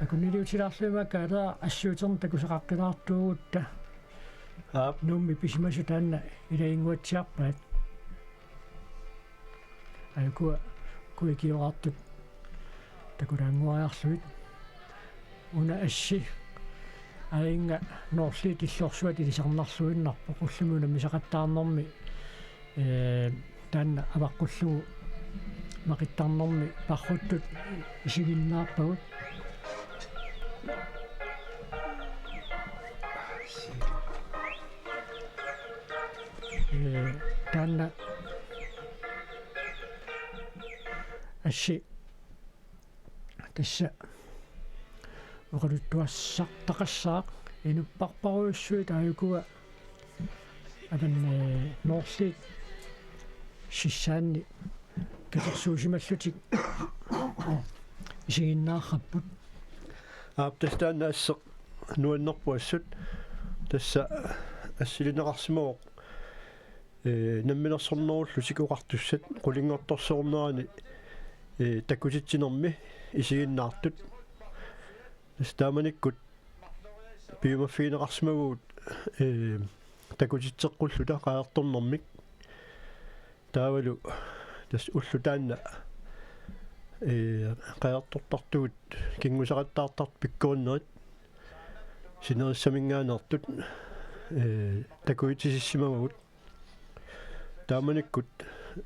акуннилиутилаарлума каалаа ассуутерн такусеқаққилаартуугутта нумми писимасу таанна илаингуатсиарпаат айкуа куикиораартут такулаангуариарлуит уна асси аинга норсли тиллорсуат илисарнарлуиннарпо qulлумуна мисақаттаарнэрми таанна аваққуллугу мақиттарнэрми парруттут исигиннаарпагут таанна асси тасса оқалуттуассақ тақассаақ инуппарпаруйуссуит ааюкуа адан норслит сиссаанни катерсуусималлутик исигиннаарраппут тастаанна ассеқ нуаннерпуассут тасса ассилинеқарсимавоқ намминерсорнеруллу сикуқартуссат қулингорторсорнерани таккутитсинерми исигиннаартут тастааманиккут пиумаффиинеқарсимагуут таккутитсеққуллута қаярторнэрмик таавалу тас уллу таанна қаяртортартугут кингусақаттаартарт пиккууннерит синериссамингаанертут таккутитсиссимагуут тааманиккут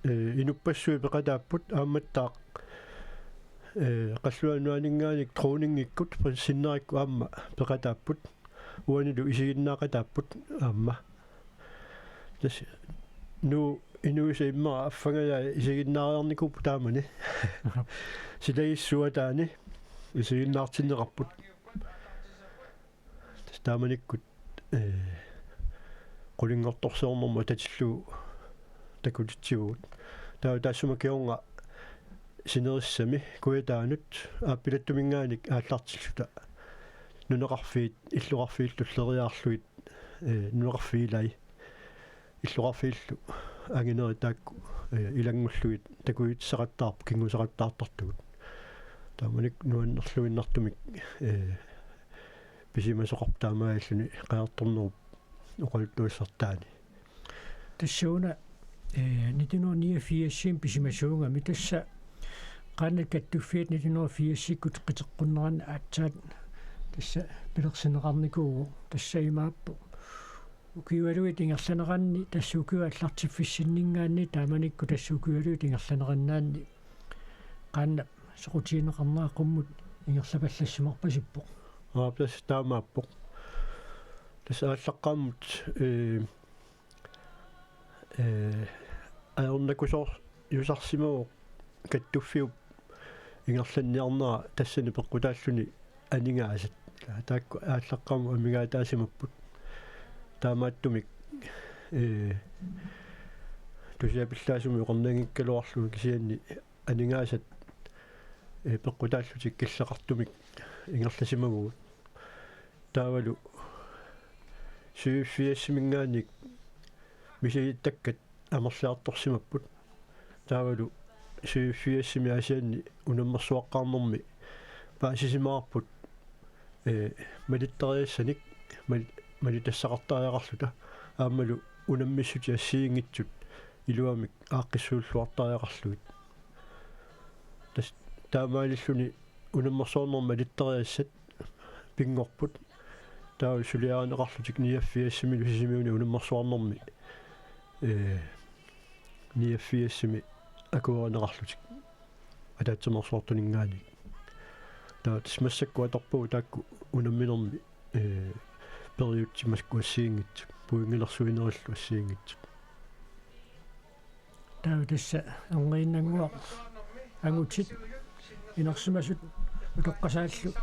инуппассуи пеқатааппут аамматтаақ қаллуануаниннгааник троунингиккут синнерикку аама пеқатааппут уанилу исигиннаақатааппут аама тас ну инуиса иммаа аффангая исигиннаариарникуп таамани силаиссуатаани исигиннаартиннеқарпут тас тааманиккут qulingortorsoornermu tatilluu takutitsiguut taasuma kiunga sinerissami kuitaanut aappilattumingaanik aallartilluta nuneqarfiit illuqarfiillulleriaarluit nuneqarfiilai illuqarfiillu angineri taakku ilangulluit takuitsaqattaarpu kingusaqattaartartugut taamanik nuannerluinnartumik pisimasoqartaamaalluni qaartornerup uqaluttuissartaani тассууна 1989 писимасуунга митасса qaannak kattuffiat 1984 qiteqqunneran aatsaat tassa pilersineqarnikuugu tassaimaappu ukiualuit ingerlaneranni tassuukiu аллартиффиссиннингаанни тааманикку тассуукиуалуит ингерланераннаанни qaanna soqutiineqarnaaqqummut ингерлапаллассимарпасиппо плас таамааппо тас ааллаққааммут аернакусоор юсарсимавоо каттуффиуп ингерланниарнера тассани пеққутааллуни анингаасат таакку ааллаққааму амигаатаасимаппут таамааттумик тусиапиллаасуми уқарнангиккалуарлуги кисианни анингаасат пеққутааллутик киллеқартумик ингерласимагуут таавалу сюффиассимингааник мисииттаккат амерлиарторсимаппут таавалу сюффиассими асианни унаммерсуаққарнэрми паасисимаарпут малиттериассаник малитассақартариақарлута аамалу унаммиссути ассиингитсут илуамик ааққиссууллуартариақарлуит тас таамаалиллуни унаммерсуорнер малиттериассат пингорпут таа сулиаанеқарлутик ниаффиассими сисимиуни унаммерсуарнерми ниаффиассими акуаанеқарлутик атаатсимерсуартунингаани таа тисмассакку аторпуу таакку унамминерми периутсимаскку ассиингит пуингилерсуинериллу ассиингит таа тасса ангииннангуа ангутсит инерсимасут утоққасааллу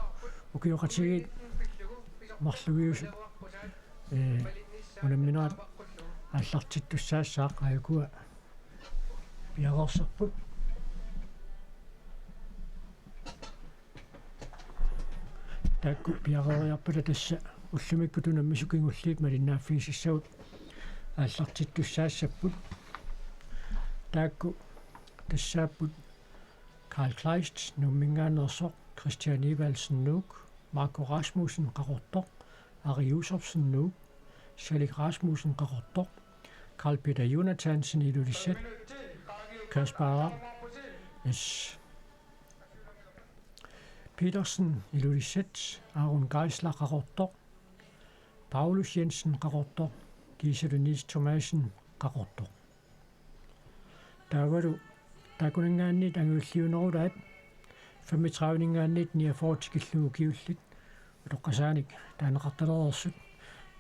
укиоқатигит марлугиусут унамминаат аллартиттуссаассаақ аякуа пиагорсарпут таакку пиагориарпала тасса уллумиккутуна мисукингуллиит малиннааффигисиссагут ааллартиттуссаассаппут таакку тассааппут Karl Kleist, Numminganerso, Christian Evalsen Nuk, Marco Rasmussen, Qarortoq, Ari Josefsen Nuk, Selig Rasmussen, Qarortoq, Karl Peter Jonathansen, Ilulissat, Kasper Aram, yes. Petersen, Ilulissat, Aron Geisler, Qarortoq, Paulus Jensen, Qarortoq, Gisela Nils Thomasen, Qarortoq. Der var du, der kunne ikke andet angiveligt 35 andet 49 kilogivligt, og du kan sige ikke, der er en ret der også,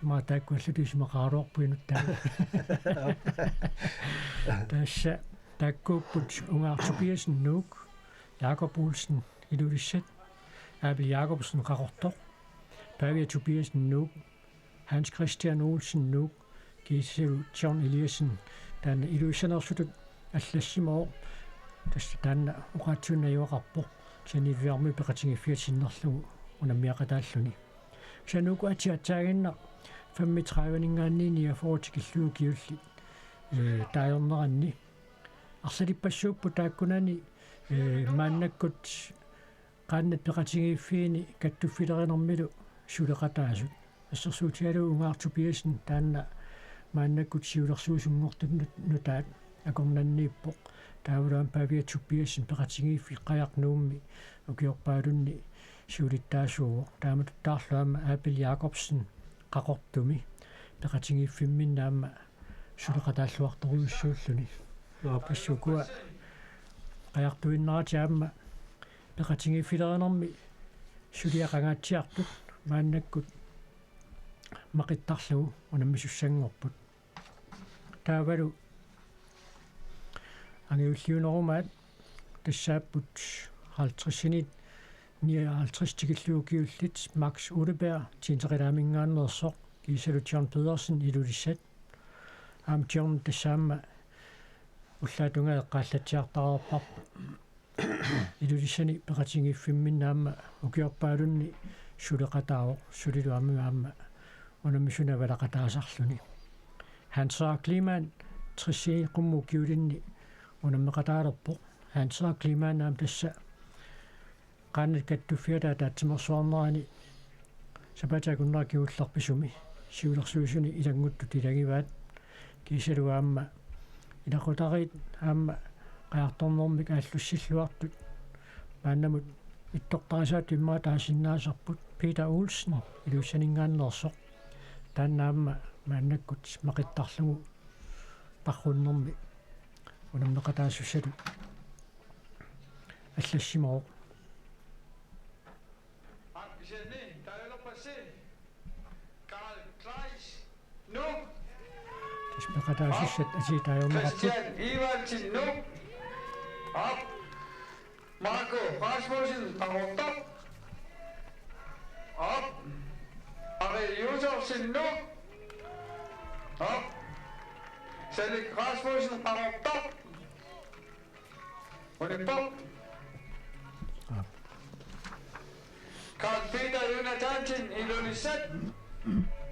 men der kunne slet ikke smage ret på en dag. Der går på unge Tobiasen Nuk, Jakob Olsen i Lulisset, Abel Jakobsen Qarortoq, Pavia Tobiasen Nuk, Hans Christian Olsen Nuk, Gisela John Eliassen, den i Lulisset også аллассимоо тастанна уqaatsunnayuaqarpoq санивиарми пеқатингиффиатсиннерлугу унаммиақатааллуни сануку атиатсаагинна 35-нингааниния фоотикиллугу киулли таайорнеранни арсалиппассууппу тааккунани мааннаккут qaannat пеқатингиффиини каттуффилеринэрмилу сулеқатаасут ассерсуутиалу унгаартупиасин таанна мааннаккут сиулерсуусунгортут нутаат акорнаннииппоq таавулаан павиатсуппиассин пеқатингиффи қаярнуумми укиорпаалунни суулиттаасуу тааматуттаарлуама Апел Якобсен қақортуми пеқатингиффимминнаама сулеқатааллуарторуйуссууллуни пассукуа қаяртуиннаратиаама пеқатингиффилеринерми сулиақангаатсиартут мааннаккут мақиттарлугу унаммисуссангорпут таавалу ангиуллиунерумаат тассааппут 50-синит 59 тикиллуукиуллит Макс Улеберг тинтериламингаанерсоқ Gisela John Pedersen Ilulissat John тассаама уллаатунгаа эққааллатсиартарерпар Ilulissani пеқатингиффимминнаама укиорпаалунни сулеқатаавоқ сулилуаммаама унаммисуна валақатаасарлуни Hans Kliman Tricé qummu kiulinni унаммеқатаалерпоқ Hans Kliman наам тасса qaannat kattuffiata taatsimерсуарнерани сапатакуннаа киулларписуми сиулерсуусуни илангутту тилагиваат кисалуаама илақутарит аама qaartornermik aallussилluартут мааннамут иттортарисаат иммаа таасиннаасарпут Peter Olsen илуссанингааннерсоқ тааннаама мааннаккут мақиттарлугу парруннерми унаммеқатаассусалу аллассимоо Karl Kleist Nuk тисмеқатаассат аситаайорнеқарпут Christian Evalsen Nuk op Marco Rasmussen Qarortoq op Ari Josefsen Nuk op Selig Rasmussen Qarortoq Unipop Karl Peter Jonathansen Ilulissat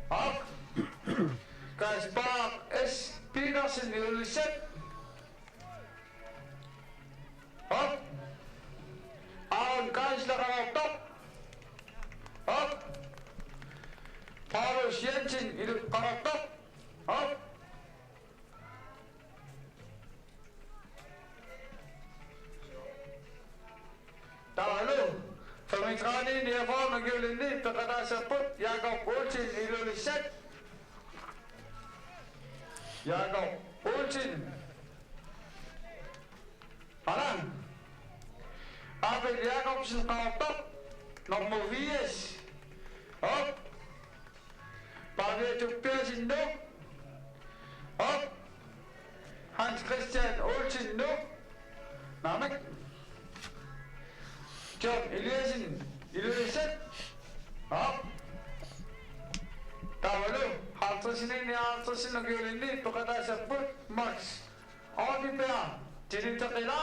op Kasper S. Petersen Ilulissat op Aron Geisler Qarortoq op Paulus Jensen Qarortoq op Taalo Famitrani Nierform Gyulinni Peqataasarput Jakob Olsen Ilulissat Jakob Olsen Alan Abel Jakobsen Qarortoq nummer 80 op Pavia Tobiasen Nuk op Hans Christian Olsen Nuk Namek John Eliassen Ilulissat op Tavalu Haltrasinen og Gyulinni Peqataasarput Max Oliver Tilitaqila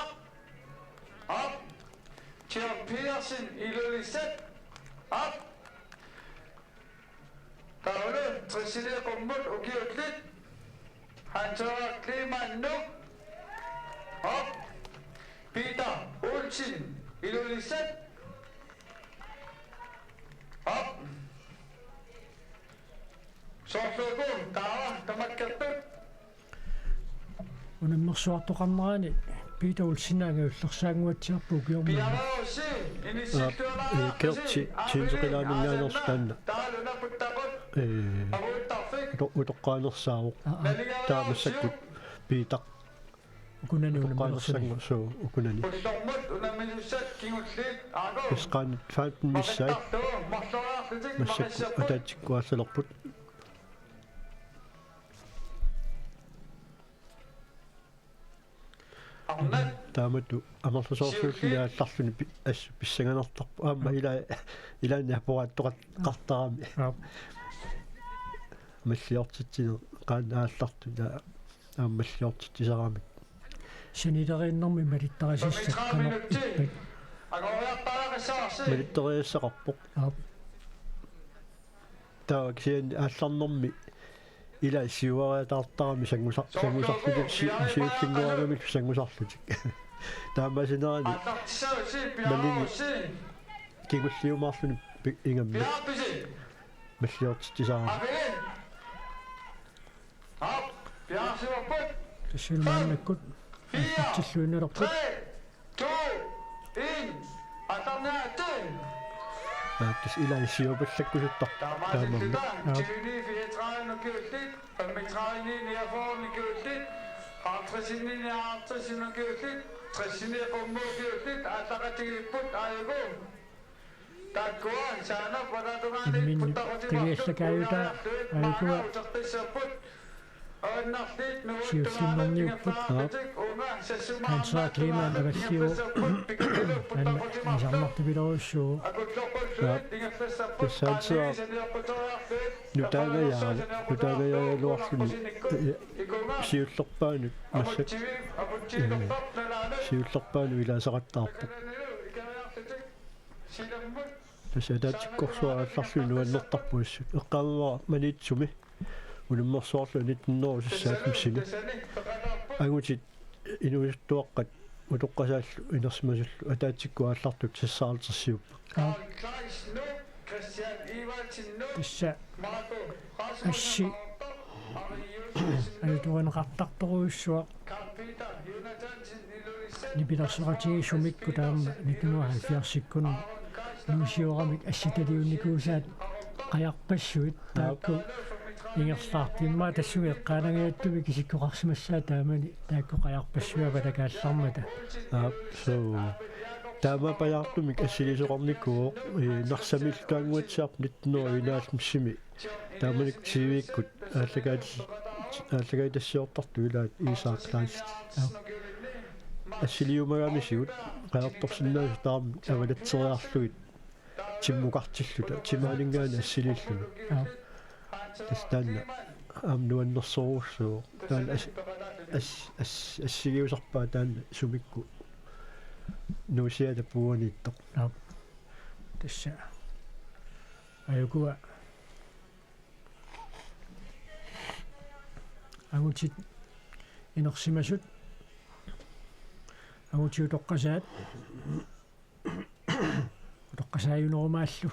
op John Petersen Ilulissat op Tavalu Tricé Qummut Ukiutlit Hans Kliman Nuk op Peter Olsen Ulsin, ilulisat. Op. Soorluugu taava tamakkattut. Unammersuartoqarnerani Peter Ulsinaangaullersaanguatsiarpu kiorma. Pianosi, inissittualaa. kerti tiinsoqilaamingaanерсtaanna utoqqaanersaavoq taamassakku piitaq Kunani utoqqaanerssangu suu ukunani Putormut unammilussat kingulliit aagu. isqaanit faantin missai massakku ataatsikkuassalerput taamatu amarlusoorsuulliaallarluni assu pissanganertarpu aamma ilaani aporaattoqat qartarami маллиортитсина qaanaallartu ааммаллиортитсисарамик санилериннэрми малиттарисиссак канарпиппак агориартаақиссаарси. малиттериассақарпоқ таа кисиан аалларнэрми ила сиуариатаартарами сангусарлути сиуллингуарамик сангусарлутик таамасинерани Аттартиссавси малини пианоси. кигуллиумаарлуни ингамми Пиаписи. маллиортитсисарами Апин. Ап. Пиасиваппут. тассилмааннаккут аттиллуинерпут 2 1 атарнаатин. ааттис илаи сиупаллаккусуттар таамамми Tilini fietræen og gyldigt, og med træen i nærformen gyldigt, artræsinen i artræsinen og gyldigt, træsinen i rummet gyldigt, at der er til putt ejego. Der går en sander, hvor der er en Immin qiviallakayuta aigua siullinnerniupput kansaa klimaan avalliu anna isarnartupilorussuu тассаатсаа нутаагаяалуарлуни сиуллерпаанут массак сиуллерпаану илаасақаттаарпо тасаатиккорсуаалларлуни нуаннертарпуассут эққаамава манитсуми улиммерсуарлу 19-саатмсини агутит инуиттуаққат утоққасааллу инерсимасуллу атаатиккуааллартук сассаалтерсиуппа тасса асси аюторинеқартарторуйуссуа нипилерсератигисумикку таама 1970-сиккуна нуусиорамик асситалиунникуусаат қаярпассуит таакку ингерлаартимма тассуги эққаанагиаттуми кисиккоқарсимассаа таамани таакку қаярпассуава такааллармата соо таама паяртумик ассилисоқарникуу нарсамил таангуатсаап 19-инаалмсими тааманик сивиккут ааллагаатассиортарту илаат исааклаас ассилиумагамисигут қаярторсинаас таам авалатсериарлугит тиммукартиллута тимаалингаани ассилиллуну тастаанна амнуаннерсоруссуу таан ассигиусарпаа таанна сумикку нуусиата пуаниттоқ тасса аюкуа агутит инерсимасут агутиутоққасаат утоққасааюнерумааллу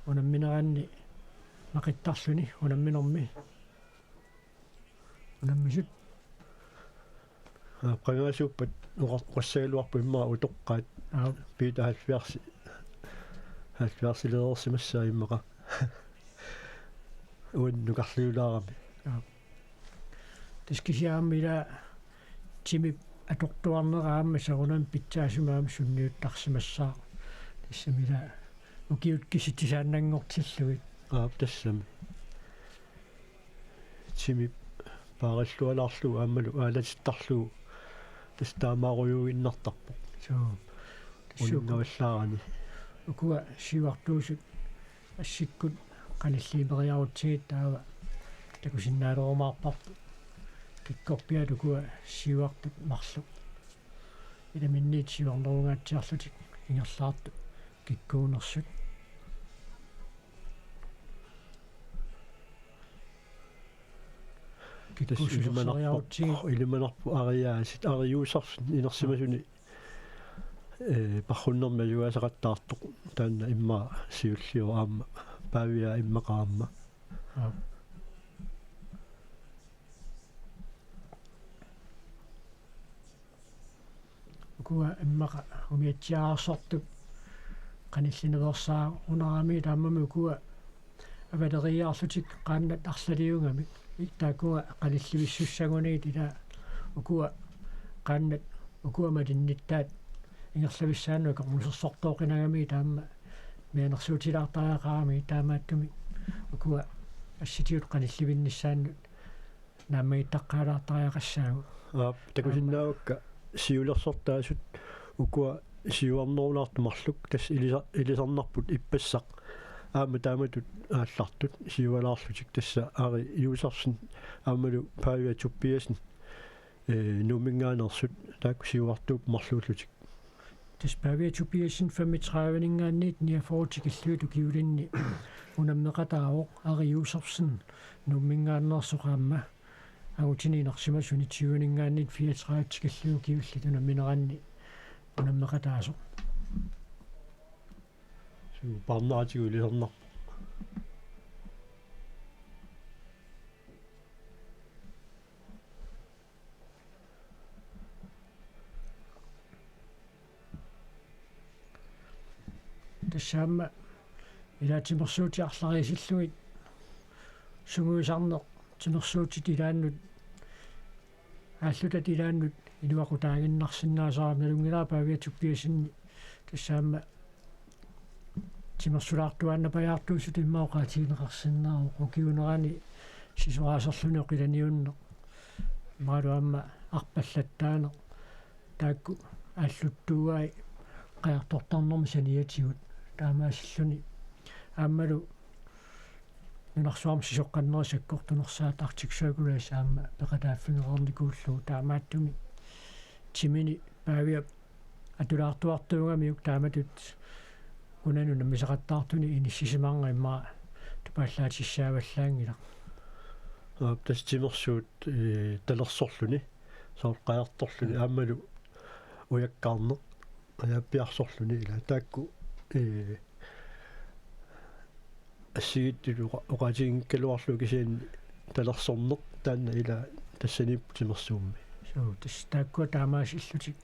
унамминеранни мақиттарлуни унамминерми унаммисут qangaasuuppat uqassagaluarpu immaa utoqqaat piita halfiarsileersimassaa immaqa uannukarliulaarami тискисиааммила тими аторtuarneraamma сарунам питсаасумаам сунниуттарсимассаа тассамила укиут киситисааннангортиллугит тассами тими паараллуалаарлу аамалу аалатиттарлу тастаамааруйуиннартарпо соо уннаваллаарани укуа сивартуусут ассиккут каниллиимериарутсигит таава такусиннаалерумаарпарпу киккорпиат укуа сивартут марлу иламинниит сиварнеругаатсиарлутик ингерлаарту киккуунерсут илиманарпу ариаасит ариуусарс инерсимасуни parrunnerma juasaqattaartoq taanna imma siulliu aamma paavia immaqaamma ukua immaqa umiatsiaarsortup qanillineversaa unarami taammami ukua avaleriaarlutik qaannat arlaliungami ittaakkuga qanillivissussaguniit ila ukua qaannat ukua linnittaat ingerlavissaannu iqormusersortooqinagami taamma mianersuutilaartariaqaami taamaattumi ukua assitiut qanillivinnissaannu naammagittaqqaalaartariaqassaagu takusinnaavakka siulersortaasut ukua siuarnerulaartumarluk tass ilisarnarput ippassaq aamma taamatut aallartut siualaarlutik tassa ari usersin aammalu paavia tuppiasin nuumingaanersut taakku siuartuup marluullutik tas paavia tuppiasin 35-ningaanniit niafortikilluut ukiulinni unammeqataaroq ari usersin nuumingaanersoqaamma agutiniinersimasuni 20-ningaanniit 34-tikillu ukiullituna mineranni unammeqataasoq parnaatigu ilisarnar тассаама илаатимерсуути арлариисиллугит сугуисарнеқ тимерсуутит илааннут ааллутат илааннут илуақутаагиннарсинаасарам налунгилаа павиатуппиасинни тассаама тимерсулаартуанна паяартуусут иммаоқаатигинеқарсиннаару қукиунерани сисуаасерлуни оқиланиунне маалуамма арпаллаттаане таакку ааллуттууай қаяртортарнэрми саниатигут таамаасиллуни ааммалу нунарсуарми сисоққаннери саккортунерсаат артиксуакулаас аама пеқатааффигерерникууллуу таамааттуми тимини паавиа атулаартуартуугамиук тааматут унану намисақаттаартуни иниссисимаанга имма тупааллаатиссааваллаангила тас тимерсуут талерсорлуни саоққаярторлуни ааммалу уяккаарне ааппиарсорлуни ила таакку ассигиттулу оqaатигинккалуарлу кисиан талерсорнеқ таанна ила тассанип тимерсуумми соо тас таакку таамаасиллутик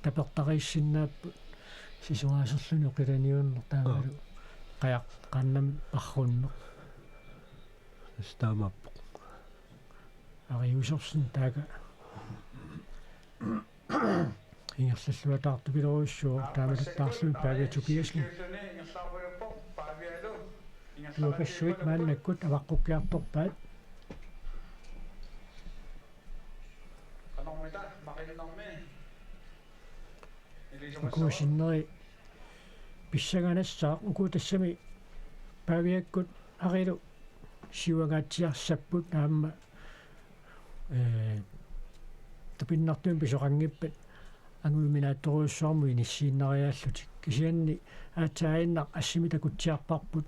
тапертарииссиннааппу сисуаасерлуни оқиланиуннер таамалу қаяққаннами паррунне стаамаппо ариусерсин таага ингерллуатаартупилоруссуу таамалаттаарлуи павиатупиасли лукассуит мааннаккут аваққуккиарторпаат канормита мақилнарми укуусиннери писсаганассаа укуутассами павиаккут арилу сиуагаатсиарсаппут аама тупиннартуун писоқангиппат ангуиминаатторуйуссуарму иниссииннариааллутик кисианни аатсааиннақ ассимита кутсиарпарпут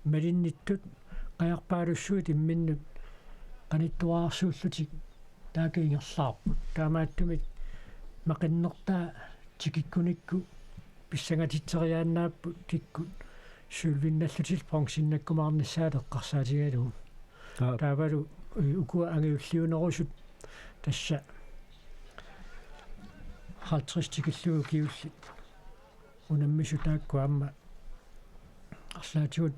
малинниттут қаярпаалуссуит имминнут қаниттуаарсууллутик таакиингерлаарпут таамааттумик мақиннертаа тикиккуникку писсагатитсериааннааппут киккут сулвинналлутил пронсиннаккумаарниссаат эққарсаатигалу таавалу укуа ангиуллиунерусут тасса 50 тикиллугу киуллит унаммису таакку аама арлаатигут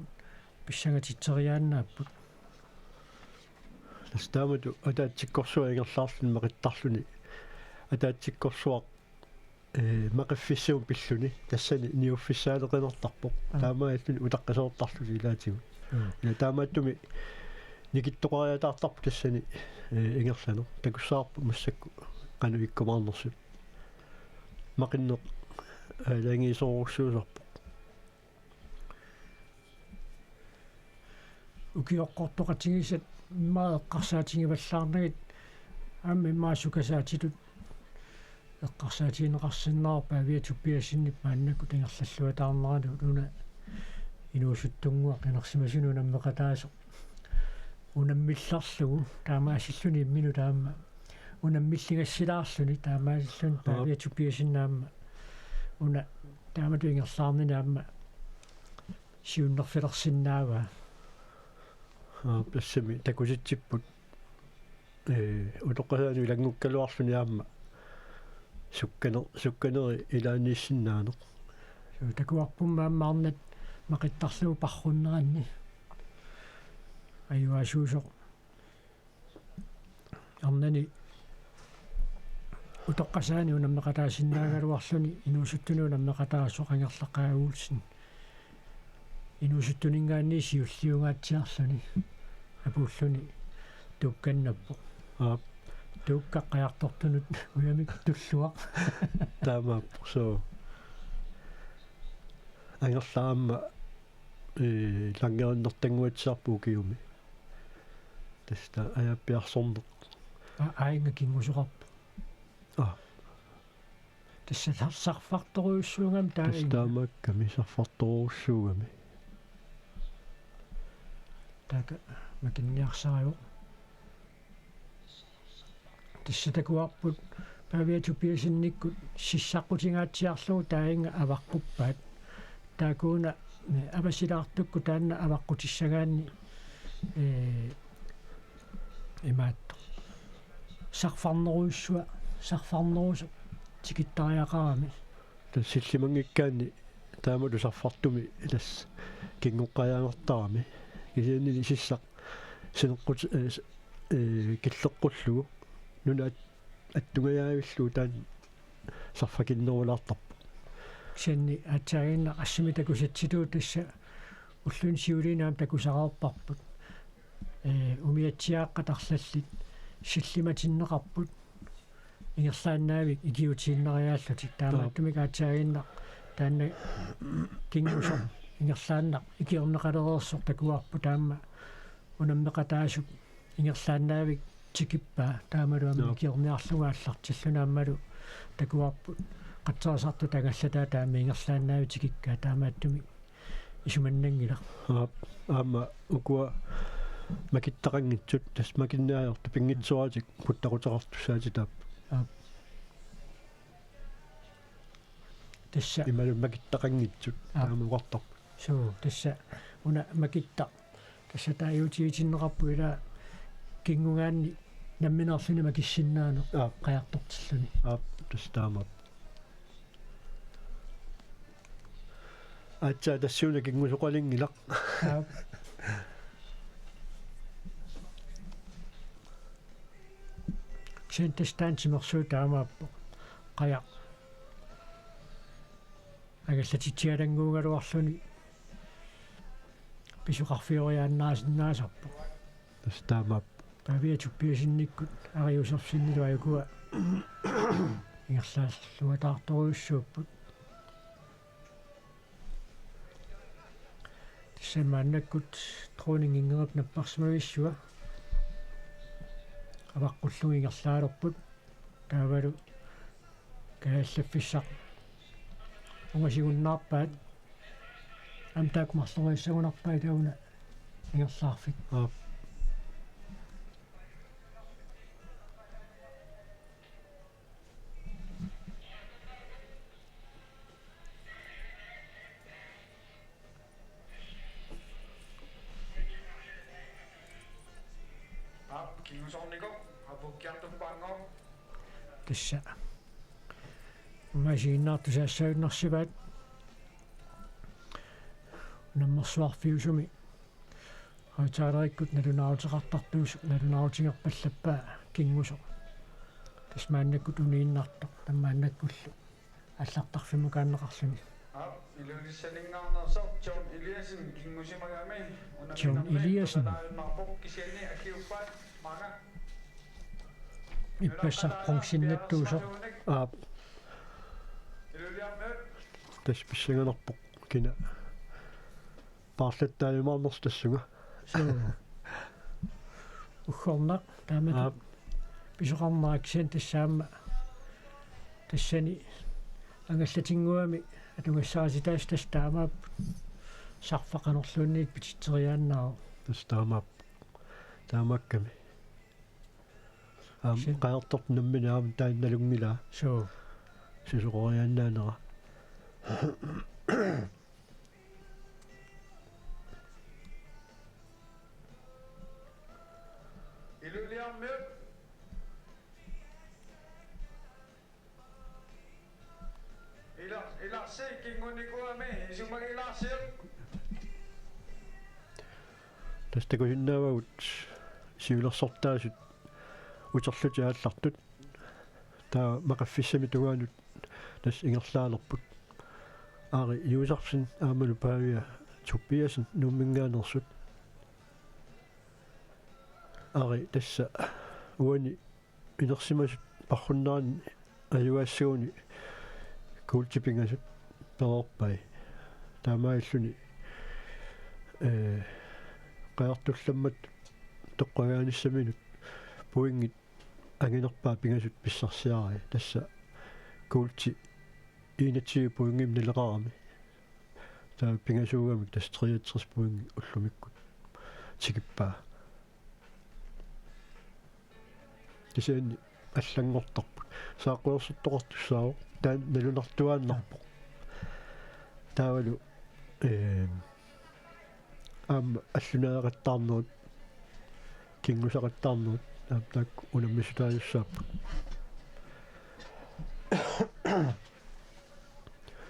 писсагатитсериааннааппут тастаамату атаатсиккорсуа ингерлаарлун мақиттарлуни атаатсиккорсуақ мақиффиссуун пиллуни тассани ниуффиссаалеқинертарпоқ таамааллуни утаққисоортарлуни илаатигу ила таамааттуми никиттоқариатаартарпу тассани ингерлану такуссаарпу массакку қану иккумаарнерсут мақиннеқ лангисоорусsuusарпоқ укиоққортоқатигисат иммаа эққарсаатингиваллаарнагит аама иммаасукасаатитут эққарсаатигинеқарсиннаар павиатуппиасиннип мааннакку тангерллуатаарнерану луна инуусуттунгуа қинерсимасуну наммеқатаасо унаммилларлугу таамаасиллуни иммину таама унаммиллигассилаарлуни таамаасиллуни павиатуппиасиннаама una taamatu ingerlaarminaamma siunnerfilersinnaava тассами такуситсиппут утоққасаани илангуккалуарсуниаама сукканери илааниссиннаанеқ такуарпуммааммаарнат мақиттарлугу парруннеранни аюасуусоқ арнани утоққасаани унаммеқатаасиннаагалуарлуни инуусуттуни унаммеқатаасоқ ангерлаққаагуулсин инуусуттунингаанни сиуллиунгаатсиарлуни апууллуни тукканнаппо туккаққаяртортунут уямик туллуақ таамаап со ангерлаама лангеруннертангуатсаарпуу киуми таста аяппиарсорнеқ аинга кингусоқарпу тасса сарфарторуйуссуугам таамакками сарфарторуйуссуугами така макинниарсариу тасса такуарпут павиатупиасинниккут сиссаққутингаатсиарлугу таинга аваққуппаат таакууна авасилаартукку таанна аваққутиссагаанни имаатто сарфарнерусо тикиттариақарами тассиллимангиккаани таамалу сарфартуми илас кингоққаяангортарами кисианни сиссақ синеққут киллеққуллугу нуна аттугаяавиллуу таан сарфакиннерулаартарпу сенни атсаагинна ассими такусатситуу тасса уллун сиулинаам такусараарпарпут умиатсиааққатарлаллит силлиматиннеқарпут ингерлааннаавик икиутииннериааллутик таамааттумик атсаагинна таанна кингусо ингерлааннақ икиорнеқалереерсор такуарпу таама унаммеқатаасук ингерлааннаавик тикиппаа таамалуама икиорниарлугааллартиллунааммалу такуарпу қатсаасарту тагаллатаа таама ингерлааннаави тикиккаа таамааттумик исуманнангила аама укуа макиттақангитсут тас макиннаажорту пингитсуаатик путтақутеқартуссаатитаап тасса ималу макиттақангитсут таамуқартар суу тасса уна макитта тасса тааюутиитиннеқарпу ила кингунгаанни намминерлуни макиссиннаано қаяртортиллуни тас таамап атса тассууна кингусоқалингилақ сентестаантимерсуу таамааппо қая агаллатитсиалангуугалуарлуни писуқарфиориааннаасиннаасарпу тас таамап павиатуппиасинниккут ариусерсиннилу аюкуа ингерлааллуатаарторуйуссууппут тссамааннаккут тронингингерап наппарсимависсуа аваққуллугингерлаалерпут таавалу кааллаффиссақ унгасигуннаарпаат амтаак марлорииссагунарпаа тауна ингерлаарфик тасса машииннаарту саассаагиннарсиваат наммерсуарфиусуми хатаариккут налунаутеқартартуусук налунаутингерпаллаппаа кингусо тасмааннаккут унииннартоқ таммааннаккуллу аллартарфиму кааннеқарлуни илулиссалингаарнерсо John Eliasen кингусимагами John Eliasen кисиани акиуппаат мага иппассарпронсиннаттуусо тас писсаганерпоқ кина паарлаттаалимаарнерс тассуга ухорнақ таамат писоқарнааксиан тассаама тассани ангаллатингуами атунгассааситаас тас таамаап сарфақанерлуунниит пититсериааннаа тас таамакками qaartort namminaam taannaluнгила суу сисоқорианнаанера Illuliarmi Ilarsi kingunikuami isumagilarsi tästä kun sinnaavut sivilersortaasut uterluti aallartut taa maqaffissami tugaanut tas ingerlaalerput aari iusarsin aamalu paavia tuppiasin nummingaanersut aari tassa uani inersimasut parrunnaani ajuaassuuni kuultipingasut perorpai taamaalluni qaartullammat toqqagaanissaminut puingit anginerpaa pingasut pissarsiaari tassa kuulti iinatsiu puingim nileqarami taa pingasuugamik tas 63 puingi ullumikkut tikippaa tisaani аллангортарпут саақуерсутторторtussaaru таан налунартуааннарпо таавалу аама аллунаариттаарнуут кингусақаттаарнуут таак унаммисутаажуссааппут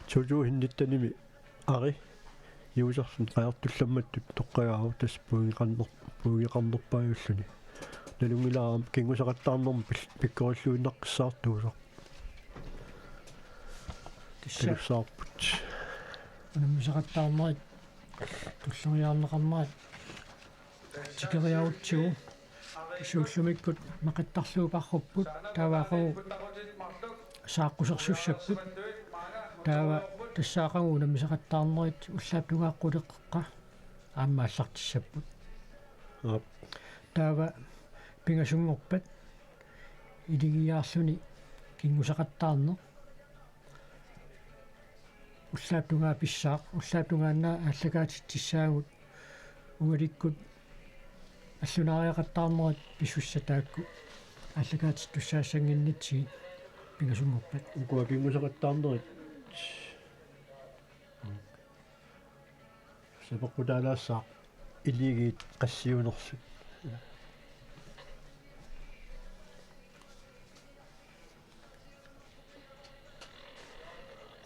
чужуу хинниттаними ари юусарсун qaartullammattut тоққагаару тас пугиқарнерпааюллуни налунгилаарам кингусақаттаарнерм пиккориллуиннаққиссаартуусо тиссаарпут унаммисақаттаарнерит туллериаарнеқарнерит тикериаутсигу исууллумиккут мақиттарлуупарруппут тааваақу сааққусерсуссаппут таава тассаақагу унаммисақаттаарнерит уллааппугааққулеққа аамааллартиссаппут таава пингасунгорпат илигиаарлуни кингусақаттаарнер уллааппугаа писсаақ уллааппугааннаа ааллагаатиттиссаагут угаликкут аллунаариақаттаарнерит писсуссатаакку ааллагаатиттуссаассангиннитсиги пингасунгорпат укуа кингусақаттаарнерит сапаққутаалаассаа илигиит qassiunersut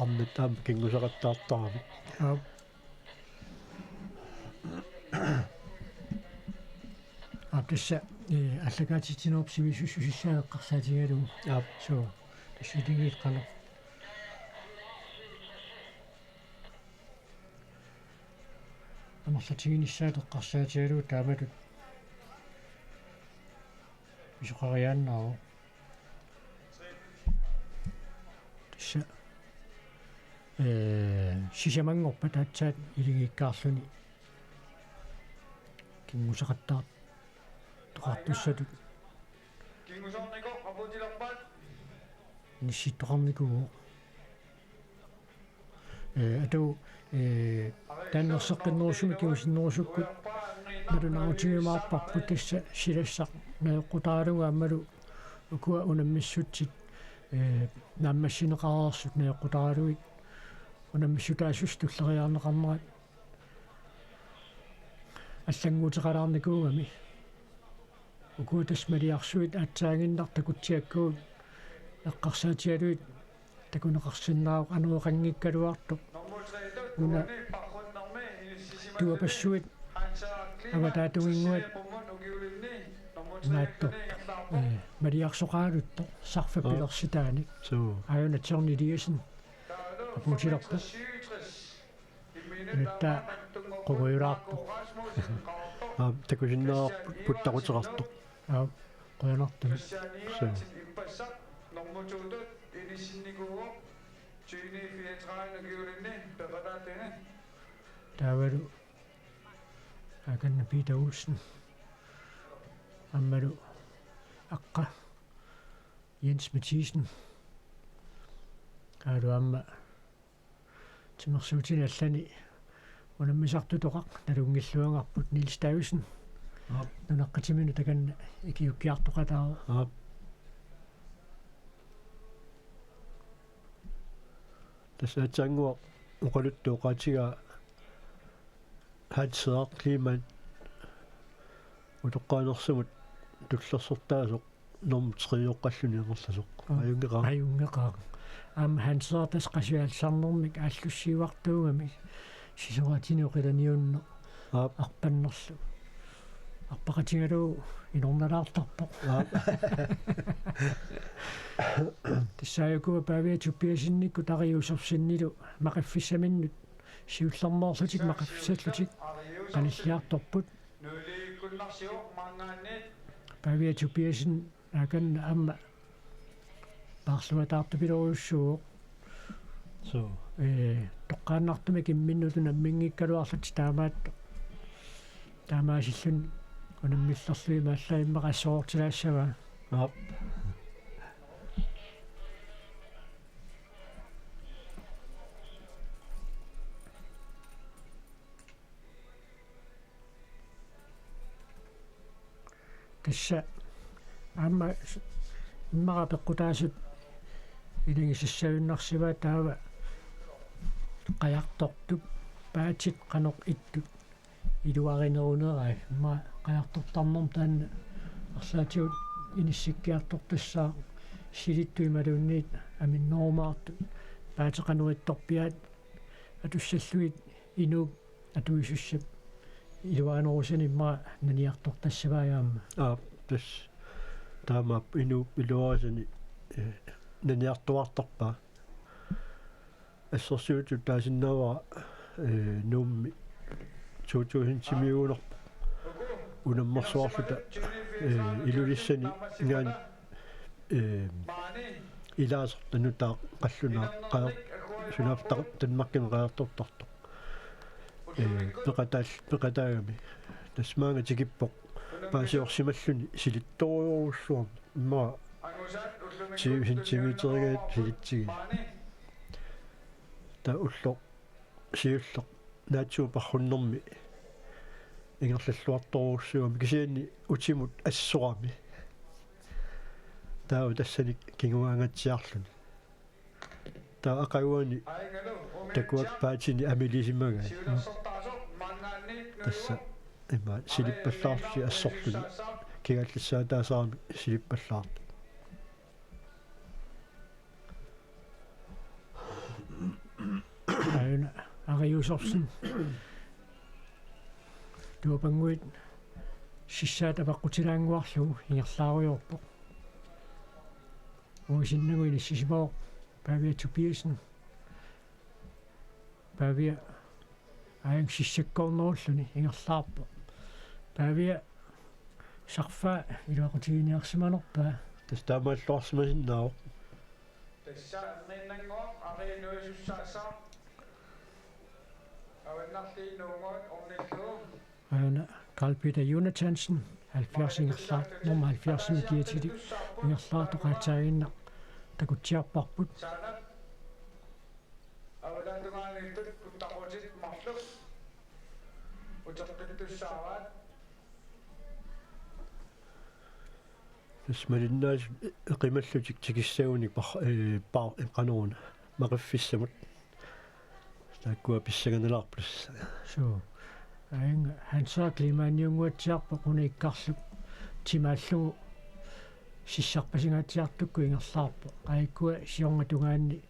аммитаам кингусақаттаартарами апписса аллагаатитинооп сивисуссусиссааққарсаатигалу соо тассилигиит қано амерлатигиниссаатеққарсаатигалу таамалут исоқариааннаа тасса сисамангорпа таатсаат илигиккаарлуни кингусақаттаа тоқартуссатут кингусорнико апутилерпаат нисситтоқарникуу ату таннерсеққиннерусуми киусиннерусуккут налунаутигимаарпарпут тасса силассақ неэққутаалуга аммалу укуа унаммиссутсит нааммассинеқараарсут неэққутаалугит унаммиссутаассус туллериаарнеқарнерат аллангуутеқалаарникуугами укуа тасмалиарсуит аатсаагиннар такутсиаккуут эққарсаатиалуит такунеқарсиннаау ануоқангиккалуартук уна туапассуит аватаатугингуат наатто малиарсоқаалутто сарфапилерситаани аюнатсернилиасин апутилерпа нутта қогоюлаарпу такусиннаа путтақутерарту қоянартами нормутуутут инисинникуго чини фиетраана гиулинни пеқалаатини таавалу аканна Питер Olsen аммалу аққа Jens Mathisen каалу амма тимерсуутин аллани унаммисартутоқақ налунгиллуангарпут Nils Davidsen нунаққатимину таканна икиуккиартоқатаа tässä tangua uqaluttu qaatiga hatseaq kliman utoqqaanersumut tullersortaasoq norm triyoqqalluni erlasoq ajungeqaaq hanseertas qasualsarnermik аллуссиуартуугами сисоратиниу qilaniunne арпаннерлу арпақатингалуу инорналаартарпоқ тассааюкуа павиатуппиасинникку тариусерсиннилу мақиффиссаминнут сиуллэрмоорлутик мақиффисаллутик каниллиарторпут павиатуппиасин аканна амма парлуатаартупилоруссуу so тоққааннартуми кимминнутун аммингиккалуарлут таамаасиллун унаммиллерлуи мааллаиммақассоортилаассава тасса амма иммара пеққутаасут илигисассавиннарсиваа таава qajartortup paatit qaноq ittut iluarinерунераа имма qajartortarnerm таанна арлаатиут иниссиккиарторпассаа силиттуималуунниит аминнормаарту паатеқанеритторпиаат атуссаллуит инук атуисуссап илуаринерусани имма наниартортассаваагаама тас таамаап инук илуарисани наниартуартарпаа ассерсууту таасиннава нумми 2000 унаммерсуарлута илулиссани ингаани илаас танутаа қаллунаа қаа сунафтар танмаккен qaartortartoq пеқатаагами тасмаага тикиппоқ паасиорсималлуни силитториорусsuam имма сивисинтимитеригаат силитсиги та улло сиуллеқ наатсуу парруннэрми ингерллуарторуссуами кисианни утимут ассорами таа тассани кингуаангатсиарлуни таа акаюани такуат паатини амилисимага тасса има силиппаллаарси ассорлуни кигаллиссаа таасаарми силиппаллаарт аина ариусорсин туапангуит сиссаата паққутилаангуарлугу ингерлааруйорпо уусиннагуини сисимоо павиатупиасин павиа аин сиссаккорнеруллуни ингерлаарпо павиа сарфа илуақутигиниарсиманерпаа тастаамааллуарсимасиннао тасса миннангоо аринуисуссаасаа авеннарлиинуугоот орниллуу аина Carl-Peter Jonathansen 70 ингерлаа норма 70 киатили ингерлаа тоқаатаагинна такутсиарпарпут саанат авалаандугаанилтут куттақутит марлук утертуссааваат тасмалиннаас эқималлутик тикиссагуник пар эқанеруна мақиффиссамут тааккуа писсаганелаарплус so аин хансаа климааниунгуатсиарпо кунииккарлук тимааллугу сиссарпасингаатсиартукку ингерлаарпо аиккуа сиорнатугаанни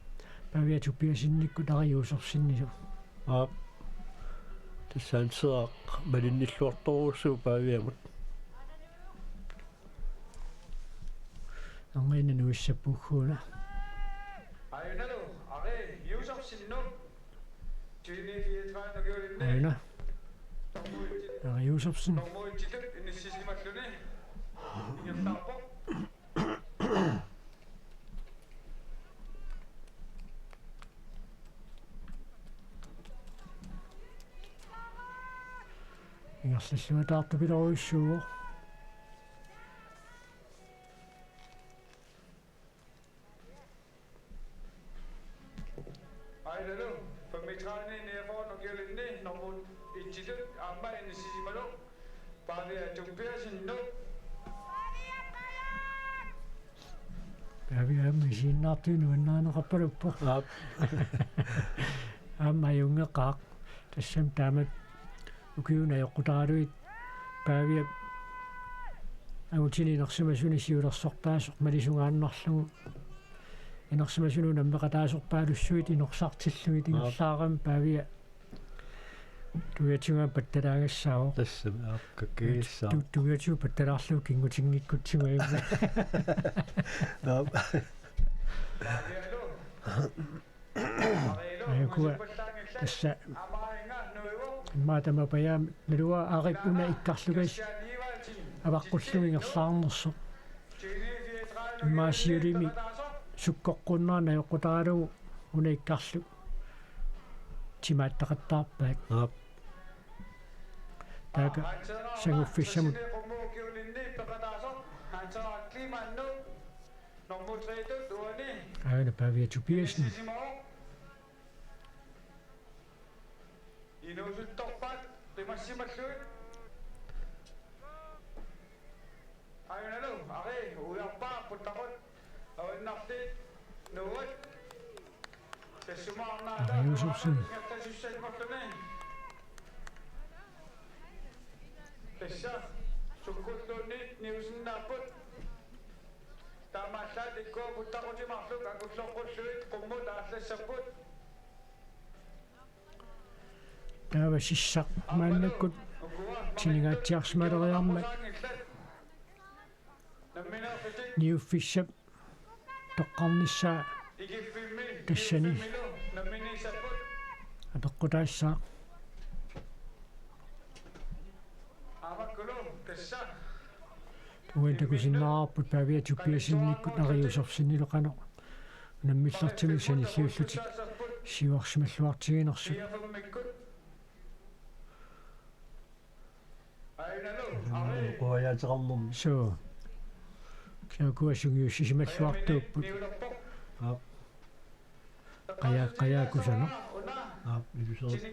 павиатуппиасинникку тариусерсиннилу тассаансеақ малинниллуарторуссуу павиамут ангайна нуиссаппуггууна айналу аре юусерсинну 2034 ногиулинни аина ариусерсин нормоитилут иниссисималлуни ингерлаарпо ингерллуатаартупилоруйссууо айналу фамитрани нефор ногиулинни нормот итилут амма иниссисималу павиатуппиасинну Paavi aammi siinnaartuinu annaanaqappaluppo. Aamma jungeqaaq тассам таамат укиуна яқутааруит паавиа агутининерсимасуни сиулерсорпаасоқ малисунгааннарлугу инерсимасуну наммеқатаасорпаалуссуит инорсартиллуит ингерлаарам паавиа туятинга патталаагассао тассам аақкаккигиссаа туятиу патталаарлуу кингутингиккутсигуайуга айкуа тасса маатама паяам нуа ариппуна иккарлугас аваққуллугингерлаарнерсо маасиулими суккоққуннаана йоқутаалугу уна иккарлу тимааттақаттаарпаат така сангуффиссамут аана павиа тупиасни Inusuttorpat timassimallui ayunalu ari uyarpaa puttaqut avinnartit nuut tassumaarnaata ngattasussanngorluni tassa sukkulluunniit niusinnaaput taamaallaat ikkua puttaqutimarluk akulloqqulluit qummut aallassapput таава сиссақ мааннаккут тинингаатсиарсмалериармат ниуффиссап тоққарниссаа тассани апеққутаассаа туентакусиннаарпут павиа туппиасинниккут ариусорсиннилоқано наммиллартими саниллиуллутик сиуарсималлуартигинерсут qoyaatiqarnum so kiakuassugiussisimalluartuupput qajaakusano iluserut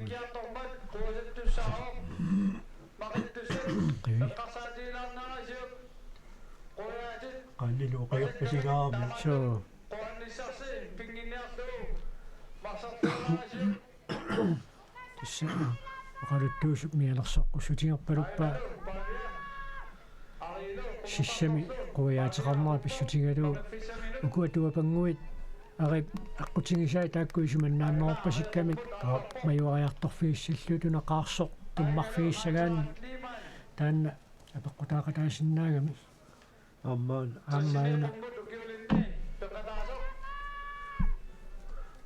qannilu qayorpasigaarmi so tassa oqaluttuusuk mialersoqqussutingerpaluppa сиссами қуяатеқарнера писсутингалуу укуатуапангуит арip аққутингисаа тааккуисуманнааннерпасиккамик маюариарторфигиссаллуу тунеқарсоқ туммарфигиссагаани таанна апеққутаақатаасиннаагами аммаана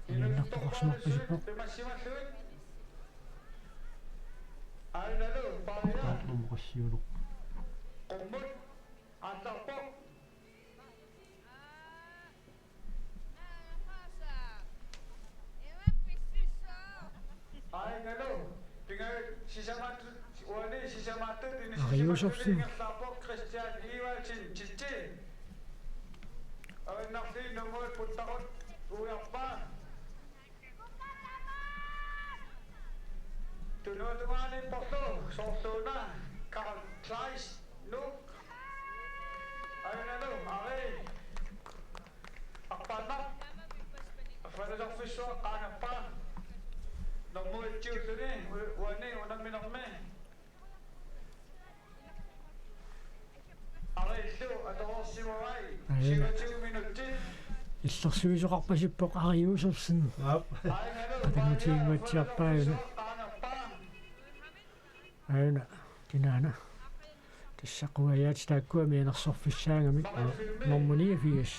иннартоқарсимарпасиппо qassiulu qummut aallarpo aingalo pinga sisamat wali sisamat ini sisamat Christian Iwalchin chichi naqli nomor puttaqut uyappa tunodumani porto sortuna Karl Kleis nuk ayunalo are apana filosofiso kanapa nomor children wani unaminomme are lu adorsimawai 20 minutter иллерсуисоқарпасиппоқ ариусерсин атангутиингуатсиарпааюна аана кинаана тассақуаяат тааккуами анерсорфиссаагамик нормуниафигас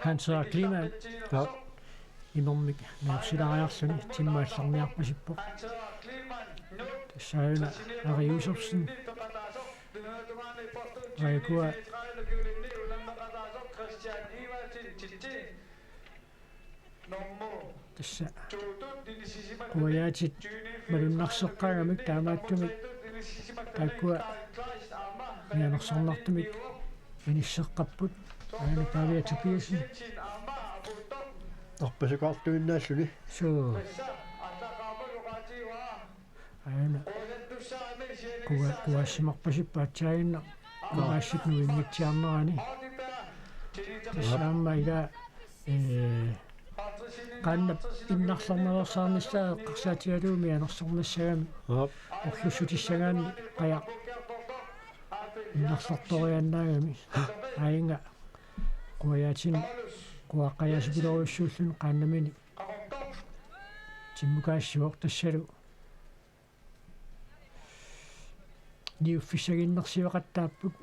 хансаа клима имэрмик наерсилариарсуни тиммаалларниарпасиппоқ тассааюна ариусерсин айкуа тасса куяатит малуннарсеққаагамик таамааттумик тааккуа нианерсорнартумик иниссеққаппут аана павиа тупиасин арпасақартуиннааллуни суу аана куассимарпасиппаатсаагинна qaqaassit nuinngitsiarnerani tassaamma ila qannap innarlarnersaarnissaa qarsaatigaluumi anersornassagami orlussutissangaanni qaya innarlartoriannaagami aయింга quayaatin quaqqayasipiloriussuullun qaannamini timmukaassivoq tassalu niuffissaginnersiveqattaapput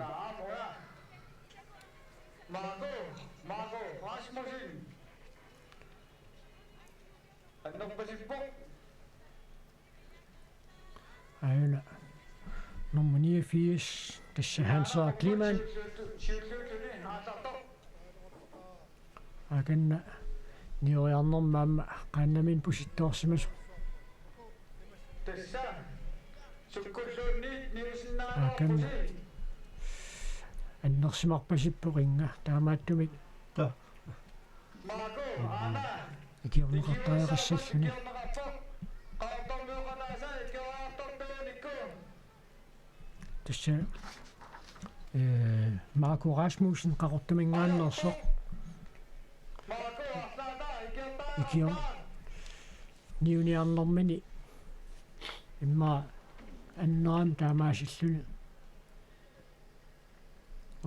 Marco Rasmussen ayuna nummer 89 tassa Hansa Kliman akanna nioriarnermaamma qaannamin pusittoorsimasu tassa sukkulluunni akanna annersimarpasippoqinga taamaattumik Marco ana ikiorneqartariaqassalluni tassa Marco Rasmussen qaqortumingaannersoq ikior niuniarnermini imma annaam taamaasilluni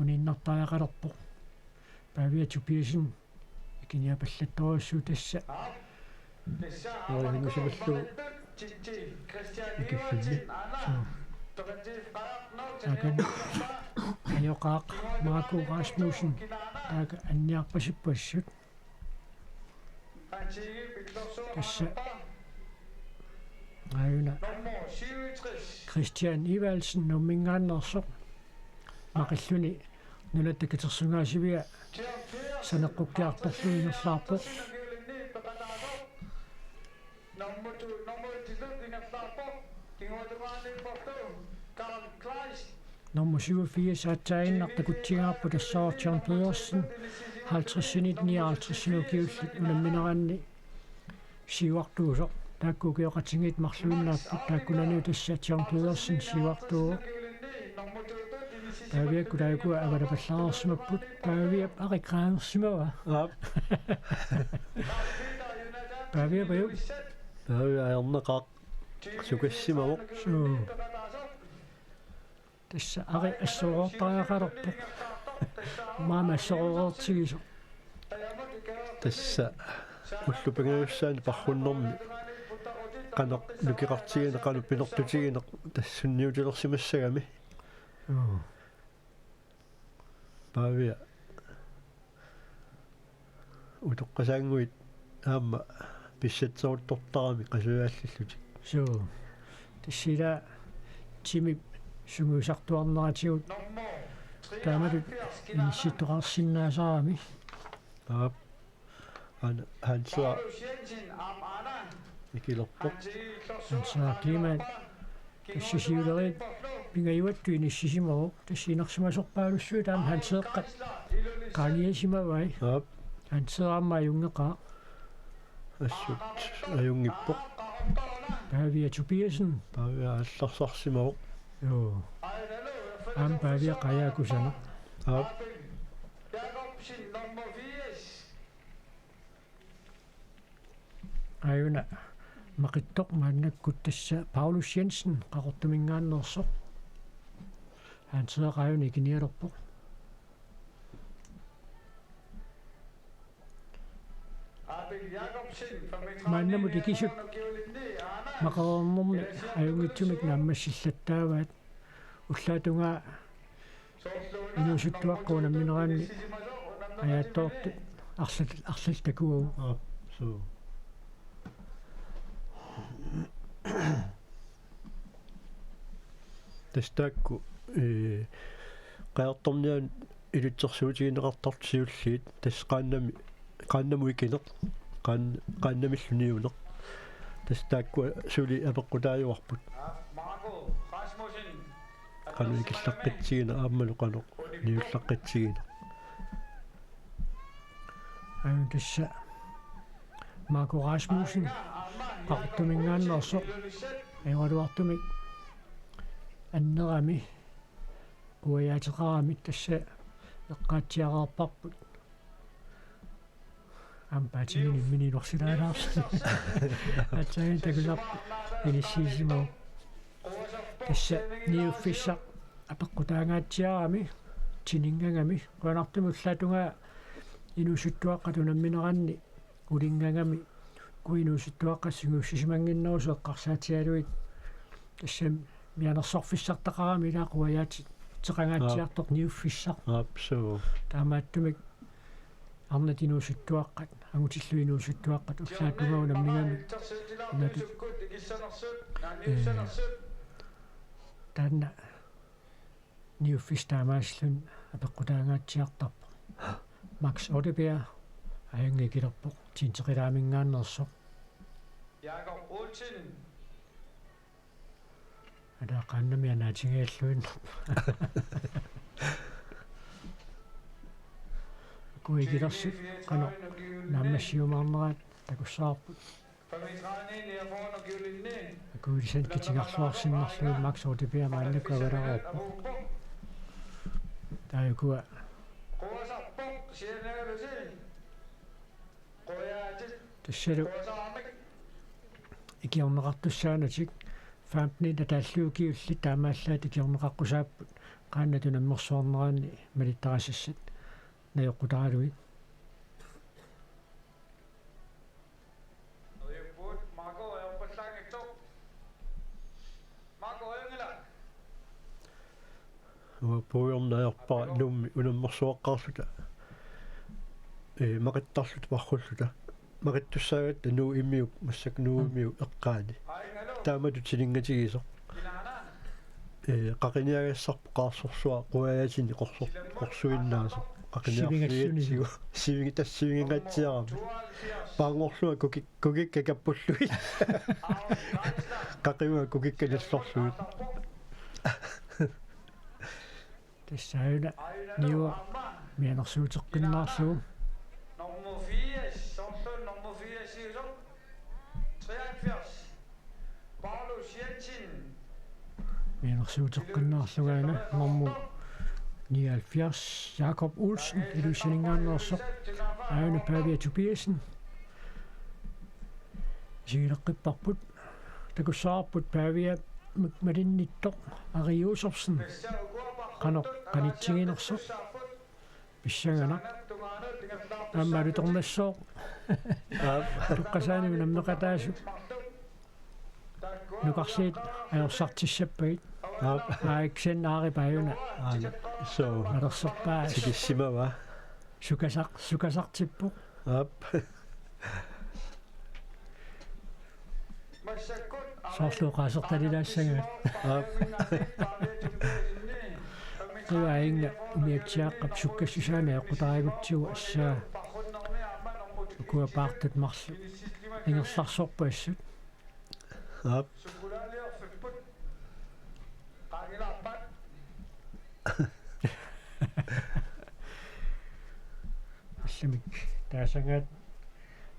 uninnertariaqalerpo Pavia Tupiasin ikiniapallattoriussuu tassa Nusimallu ikiffinni akan ayoqaaq Marco Rasmussen taaka anniarpasippassut tassa ayuna Christian Ivalsen nummingaannersoq maqilluni nulattakiтерсунгаасивиа санеққуккиарторлуинерлаарпо nummer 87 saatsaainnartakutsigаарpu tassаа John Pedersen 50-59 ukiullut unammineranni siuartuusoq taakkuukiоqatingit marluinnaappu taakkunaniu tassa John Pedersen siuartuuq Paviakku taikua avalapallaarsmapput Pavia arikraanersimava Pavia paju aerneqaaq sukassimamoq suu tassa ari assoortariaqalerpo maama assoortigiso tassa уллупангаюссаани парруннэрми qanaq nukiqartigine qanupinertutigine tassunniutilersimassagami Pavia utoqqasaanguit aamma pissatsoortortarami qasuaallalluti suu tassila timi sunguusartuarneratigut taamalut inissittoqarsinnaasarami Hansa ikilerpoq Hansa Kliman tassisiulerit pingayuattu inissisimaru tassiinersimasorpaalussuu taam hanseeqqat qaaniasimavai hanseeramma ajungeqaa assut ajungippoq Pavia Tupiasin Pavia алларсарсимавоq joo am Pavia qayakusana ayuna maqittoq maannakkut tassa Paulus Jensen qaqortumingaannersoq hanseeqaajuni ikinialerpoq maannamut ikisut maqaornermi ajungitsumik naammassillattaavaat уллаатунгаа инусуттуаққунамминераанни аjaattoortu арлал такугу суу тастаакку qaartornian ilutsersuutigineqartarsiulliit tass qaannami ikineq qaannamilluniuneq тастаакку сули апеққутаажуарпут qanu ikillaqqitsiina aammalu qanoq niullaqqitsiina ayun tassa Marco Rasmussen qaqortumingaannersoq ayualuartumik annerami kuajaatеqaramit tassa eqqaatsiaqarparput ампаатигини минилорсилаалаарс атсаин такусар инисисимо тасса ниуффисса апеққутаангаатсиарами тинингангами қуанартумуллаатунга инусуттуаққатунамминеранни улингангами куинусуттуаққассигуссисимангиннерусу эққарсаатиалуит тассам мианерсорфиссартақарами илаа қуаяати теқангаатсиартоқ ниуффиссар абсо таамааттумик арнатинуусуттуаққат агутиллуинуусуттуаққат уллаатугауна мигами танна ниуффистаамааслун апеққутаангаатсиартарпо Max Odeberg аянгикилерпо тинтеқилаамингааннерсо Jakob Olsen ада қаннами анаатингиаллуин куигилерси қано наммассиумаарнерат такуссаарпут куилисат китингарлуарсиннарлуи Max Odeberg мааннаккавалаараппо таакуа тассалу икиорнеқартуссаанатик фаампнита тааллуукиулли таамааллаат икиорнеқаққусааппут qaannatu nammersuarneraanni malittarasassat najoqqutaraluit puuyornaajorpa nummi unammersuaqqarluta maqittarlut parrulluta maqittussaagat nuu immiuk massak nuu immiuk eqqaani taamatu tilinngatigiso qaqiniagassarpu qaarsorsua quayaatini qorsuinnaasa qaqiniarsiitsigu sivingingatsiarami paangorlua kukikkakappulluit qaqima kukikkanallerluit тассааюна ниуа мианерсуутеққиннаарлугу nummer 4 Sonslund nummer 4 siger 73 Paulus Jensen мианерсуутеққиннаарлугаана норму 79 Jakob Olsen илусинингааннерсо аюна Павia Tobiasen сигилеққиппарпут такуссаарпут Павia малинниттоқ ариусерсен qano qanitsigинерсо писсагана аммалуторнассоо туққасаани унаммеқатаасу нуқарсиит аерсартиссаппагит аиксен аарипаюна so алерсерпаа тигиссимава сукасартиппу ап соорлуоқаасерталилаассага ап туаинга умиатсиаққап суккассусаана эққутарагутсигу ассаа куапаартат марлу ингерларсорпа ассут ап ассамик таасангаат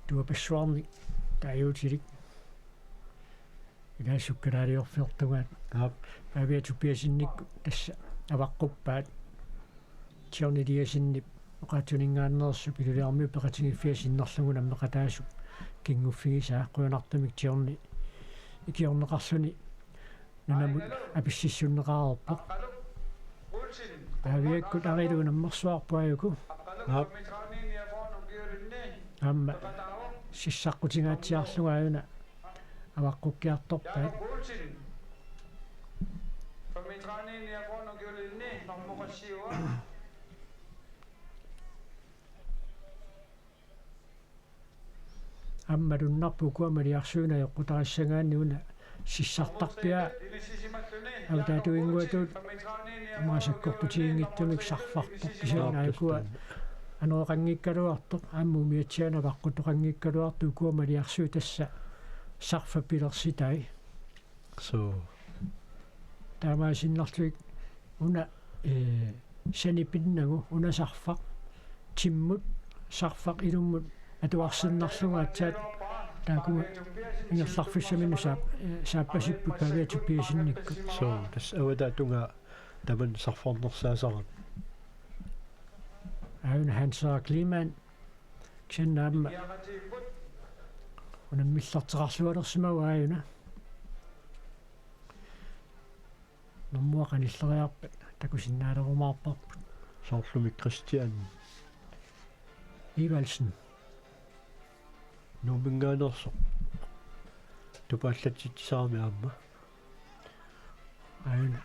туапассуарни тааюутилик илаасуккалаалиорфиортугаат ап Павia Tobiasenникку тасса аваққуппаат тиорнилиасиннип оқаатунингааннерсу пилулиарми пеқатингиффиасиннерлугу наммеқатаасу кингуффигисаа қуянартумик тиорни икиорнеқарлуни нанамут аписсиссуннеқарерпа Павиаккут арилугу наммерсуарпуаюку ап амма сиссаққутингаатсиарлугааюна аваққуккиарторпаат аммалуннарпу куамалиарсууна эққутарассагаанниуна сиссартарпиа аутаатуингуатут маасаккорпутиингиттумик сарфарпоқ кисаанаакуа анеқангиккалуартоқ ааммумиатсиана ваққутоқангиккалуарту куамалиарсуу тасса сарфаппилерситай so таамаасиннарлуик уна санипиннагу уна сарфақ тиммут сарфақ илуммут атуарсиннарлугаатсаат таакуга ингерларфиссамину сааппасиппу Павia Tobiasenникку so das awadatunga taman sarfornersaasarami auna hansaa kliman ksennaamma unamillarteqarlualersimau aayuna normua qanilleriarpat takusinnaalerumаарparput soorlumi Christian Ivalsen numinngaanerso tupaallatitsaarmi aamma auna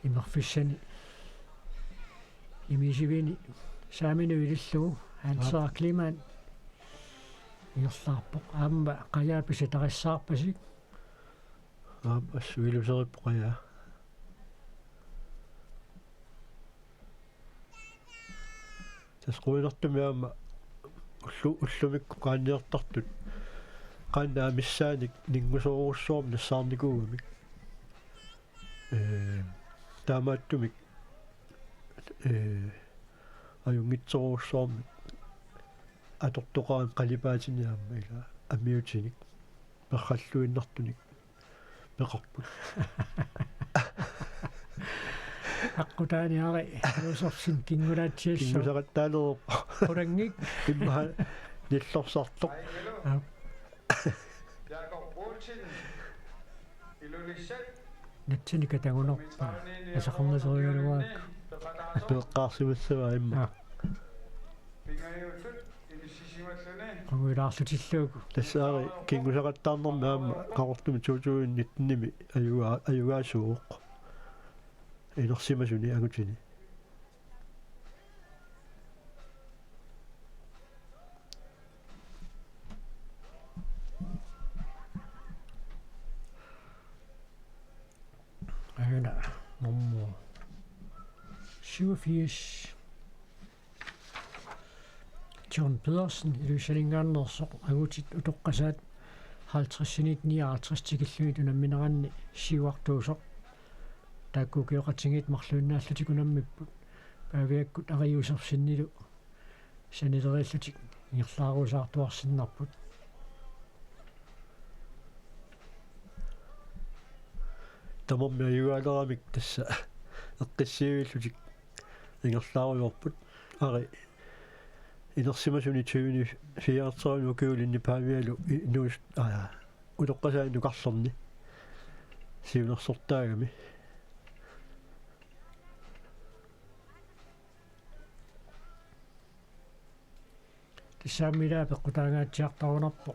immerfissani imisivini saaminu ilillugu hansaa kliman iorlaarpoq aamma qayaapisi tarissaarpasik assuiluserippoqayaa tasquinertumi aamma ullumikku qaanniartartut qaannaa missaanik ningusoruussuarm nassaarnikuugamik taamaattumik ajungitsoruussuarmi atortoqaan qalipaatiniaamma ila amiutinik perralluinnartunik peqarput aqutaaniari nuusorsin kingulaatiallu kingusaqattaalerop qulangik imma nillorsartoq Jakob Olsen Ilulissat natsini katangunorpa asaqarnaserigaluaak peqqaarsimassavaa imma Pingayutut inissisimassane qanguilaarlutilluuku tassaari kingusaqattaarnermi aamma qaqortumi tuutuuinnitnimi ayugaasuuq inersimasuni agutini auna nummer 87 John Pedersen ilusalingaannersoq agutit utoqqasaat 50-sinit 59 tikillumit unammineranni siuartuusoq taakkuukioqatingit marluunnaallutikunammipput paaviakkut ariusersinnilu sanileriallutik ingерлaaruusaartuarsinnarput tamammi ayugaaleramik tassa eqqissiuillutik ingерлaaruyorput ari inersimasuni 24 ukiulinni paavialu nuus utoqqasaannu qarlorni siunersortaagami tissaamilaa peqqutaangaatsiartarunarpo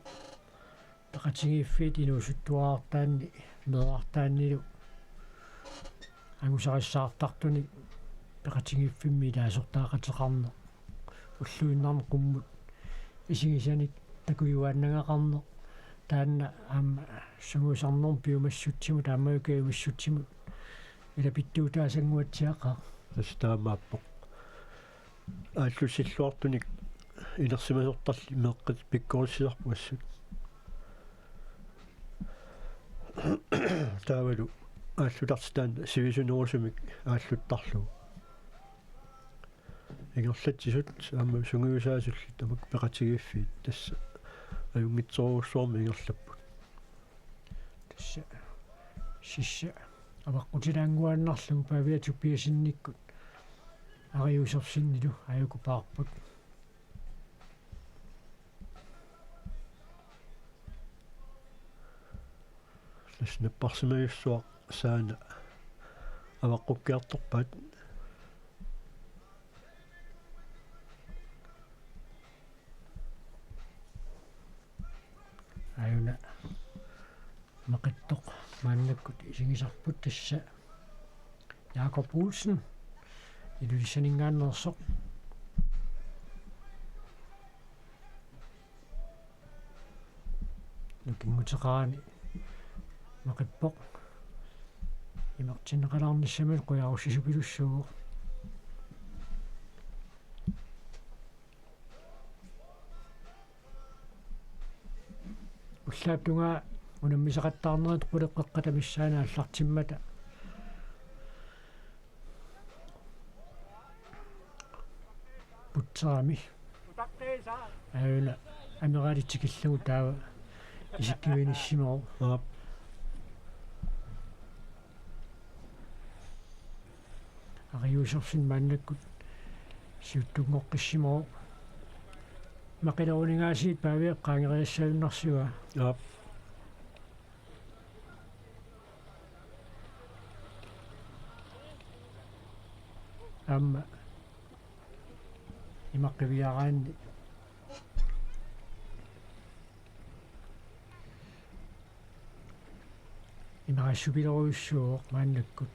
peqatingiiffiit inuusuttuaartaanni meeartaannilu angusarissаарtartuni peqatingiiffimmi ilaasortaaqateqarne уллуиннарне qumмут исигисаник такуюааннагақарне таанна аама сугусарнерм пиумассутсиму таамаюкаимассутсиму илапиттуутаасангуатсиақа тастаамааппоқ ааллуссиллуартуник илерсимасортарли меэққит пиккориссисарпу ассут таавалу ааллутартаан сивисунерусумик ааллуттарлугу ингерлатсисут аама сунгуусаасулли тамак пеқатигиффиит тасса аюнгитсоруусsuarmi ингерлаппут тасса сисса аваққутилаангуаннарлугу павиатуппиасинниккут ариусерсиннилу аюкупаарпут ласнаппарсимагиссуа саана аваққуккиарторпаат аюна мақиттоқ мааннаккут исигисарпут тасса Jakob Olsen илулиссанингааннерсоқ нукингутеқаани мақиппоқ имертиннеқалаарниссамал қуяруссисупилуссугу уллааптунгаа унаммисақаттаарнерит қулеққеққата миссаана аллартиммата путсаами аюна амералитикиллугу таава исиккивиниссимоо Ariusarsin maannakkut siuttungoqqissimoro maqilaruningaasiit paaviaq qaangeriassaalunarsuga Yep. amma imaqqiviaraanni imaqassupileruissuuq maannakkut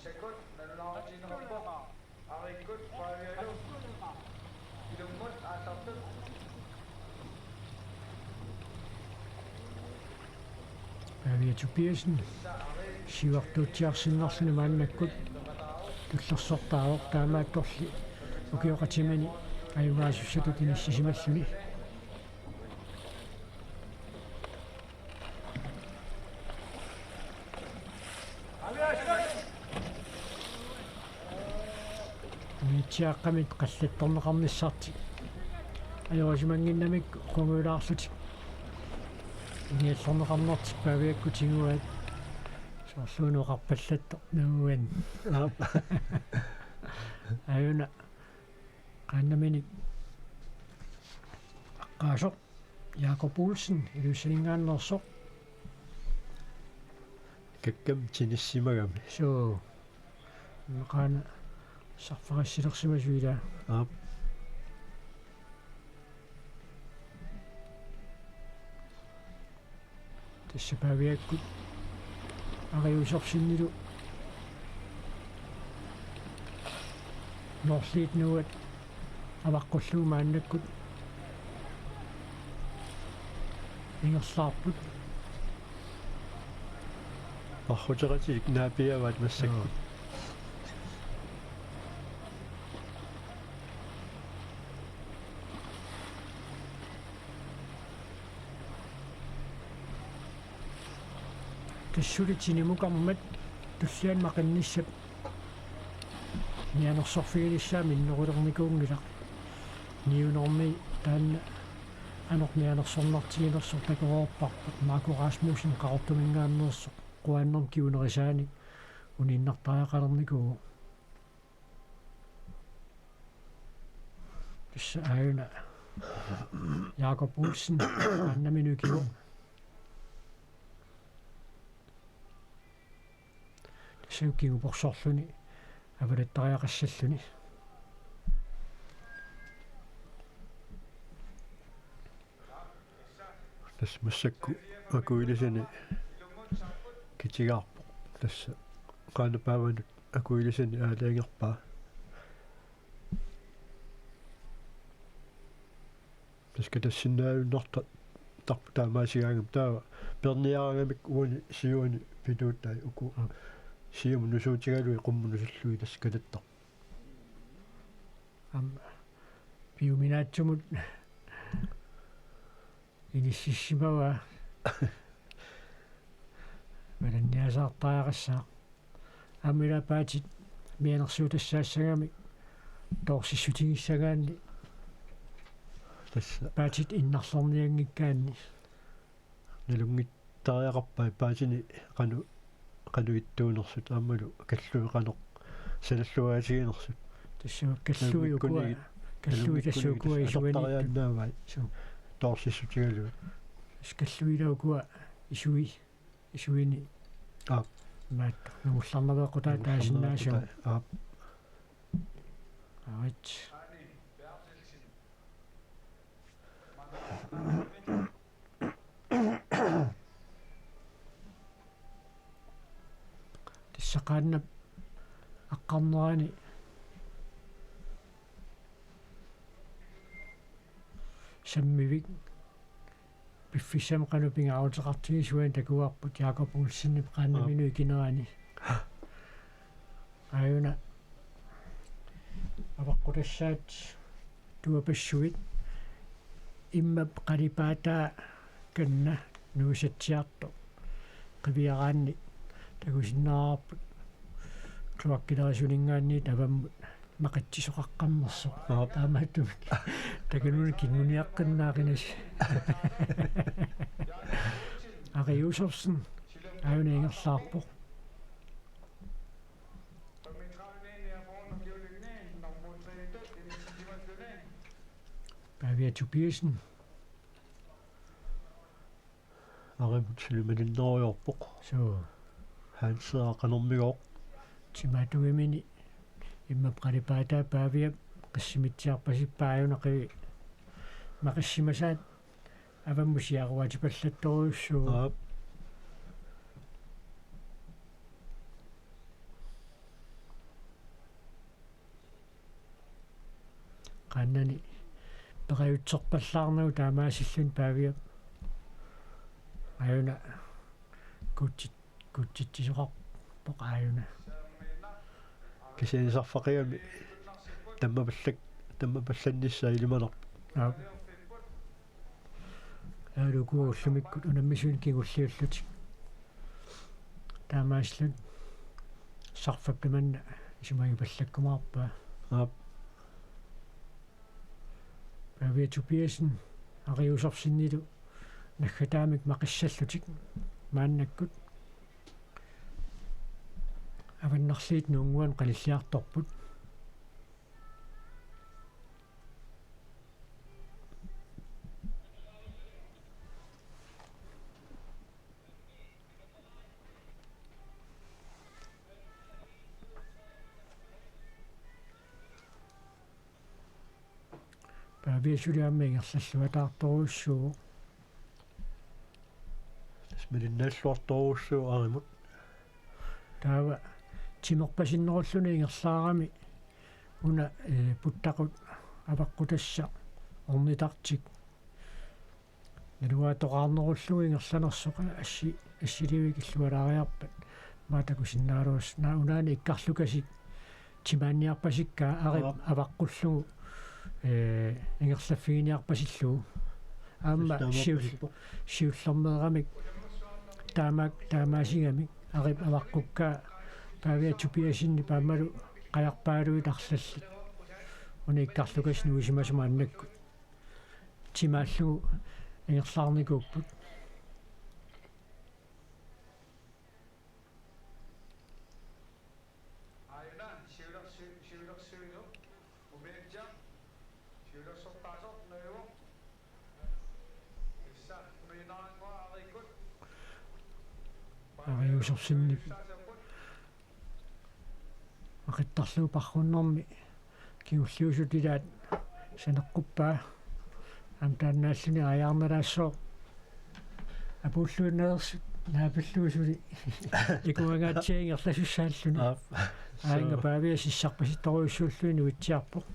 Sekund, dan lawan Cina Hongkong. Hari ikut Kuala Lumpur. Ilumut atau tu. paaviatupiasin siuartuutsiarsinnarluni maannakkut tullersortaaroq taamaattorli ukioqatimani ajungaasussatut inassisimalluni miitsiaqqamit qallattorneqarnissarti ajorisimanginnamik qunguulaarlutik iniallorneqarnertik paaviakkutinuat soorluunoqarpallatto nuuan Yep. ajuna qaannaminik aqqaasoq Jakob Olsen ilussaningaannersoq Kakkam tinissimagami. so qaana sarfarassilersimasuila Yep. тассапавиаккут ариусорсиннилу норлиит нуат аваққуллуумааннаккут ингерлаарпут Архутератик наапиаваат массаккут. тассулитсинимукармат туллиан мақинниссап нианерсорфигилиссаами иннерулерникуунгилақ ниунерми таанна анорнианерсорнартигинерсор такуроорпарпут Марко Расмусен қартумингааннерсо қуааннерм киунерисаани униннартаақалерникуу тасса ааюна Jakob Olsen аннаминукиу саукигупорсорлуни авалаттариақассаллуни Тас массакку акуилисани китигаарпо. Тасса qaanapaavanut akuilisani aalaangerpaa. Таска тассиннаавиннарта тарпу таамаасигаангам таава перниарангамик уани сиуани пилууттай уку сиум нусуутигалуи qummunusallui таскалаттар. Piuminaatсумут иниссиссимава маланниасаартаарассаа аммилапаатит мианерсуутассаассагами тоорсиссутигиссагаанни Тасса паатит иннарлорниангиккаанни налунгиттариақарпаа паатини qanuittuunersut aammalu kalluiqanoq саналлуаасигинерсут тассаа каллуи укуа каллуи тассуукуа исуаниааннаавай су тоорсиссутигалу скаллуилаукуа исуини маат нуулларнавеэккутаа таасиннаасуу авит тассақааннап аққарнерани саммивик пиффисам канупингаутеқартигисуан такуарпут Jakob Olsen qaannaminu кинерани аюна аваққутассаат туапассуит иммап қалипаатаа канна нуусатсиарто қивиараанни такусиннаарпут клуаккилерисунингаанни таваммут мақатсисоқаққаммерсо таамааттумик такануна кингуниаққиннаақинас ариусерсен аюна ингерлаарпо Pavia Tobiasen. Arimut silumaninneriorpoq. So Hansaaqanormigoq. Timatugimini imma qalipaata Pavia qissimittiarpasippaajunaqi maqissimasaat avammusiaruatipallattoruussuu Aap. qannani peqajutserpallaarnagu taamaasillun Pavia ajuna kutsittisoqarpoq ajuna Kisinisarfaqigami tammapallannissa ilimanerp. aap aalukuullumikkut unammisun kigulliullutik taamaasillun sarfappimanna isumagipallakkumaarpaa Aap. Pavia Tobiasen ariusorsinnilu naggataamik maqissallutik maannakkut avannarliit nuunguan qalilliartorput Pavia suliammiingerlalluataartoruussuu Tasmaninnaаллуарторуussuu arimut. taava timorpasinnerulluni ingerlaarami una puttaqut avaqqutassa ornitartik naluaatoqaarnerullugu ingerlanersoqa assiliuvik illualaariarpat maatakusinnaaluus unaani ikkarlukasik timaanniarpasikkaa arip avaqqullugu ingerlaffiginiarpasillugu aamma siullermeeramik taamaasigami arip avaqqukkaa Pavia Tobiasinni paammalu qajarpaaluitarlallit unikkarlukas nuusimasuma annakku timaallugu ingerlaarnikuupput ariusorsinnip aqittarlugu parrunnermi kigulliusutilaat saneqquppaa am taannaalluni ajaarnalaassoo apulluunneersut naapilluusuli ikuangaatsiingerlasussaalluni aanga Pavia sissarpasittoruussuulluini uitsiarpoq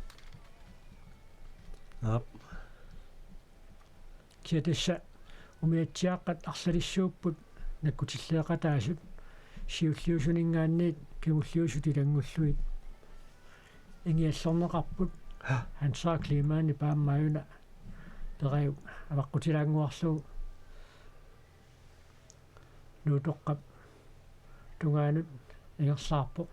Aap. kiatassa umiatsiaqqat arsalissuupput nakkutilleeqataasut siulliusuningaanniit kigulliusutilanngulluit ingiallorneqarput Hansa klimaani paammaajuna peraju avaqqutilaanguarlugu nuutoqqap tungaanut ingerlaarpoq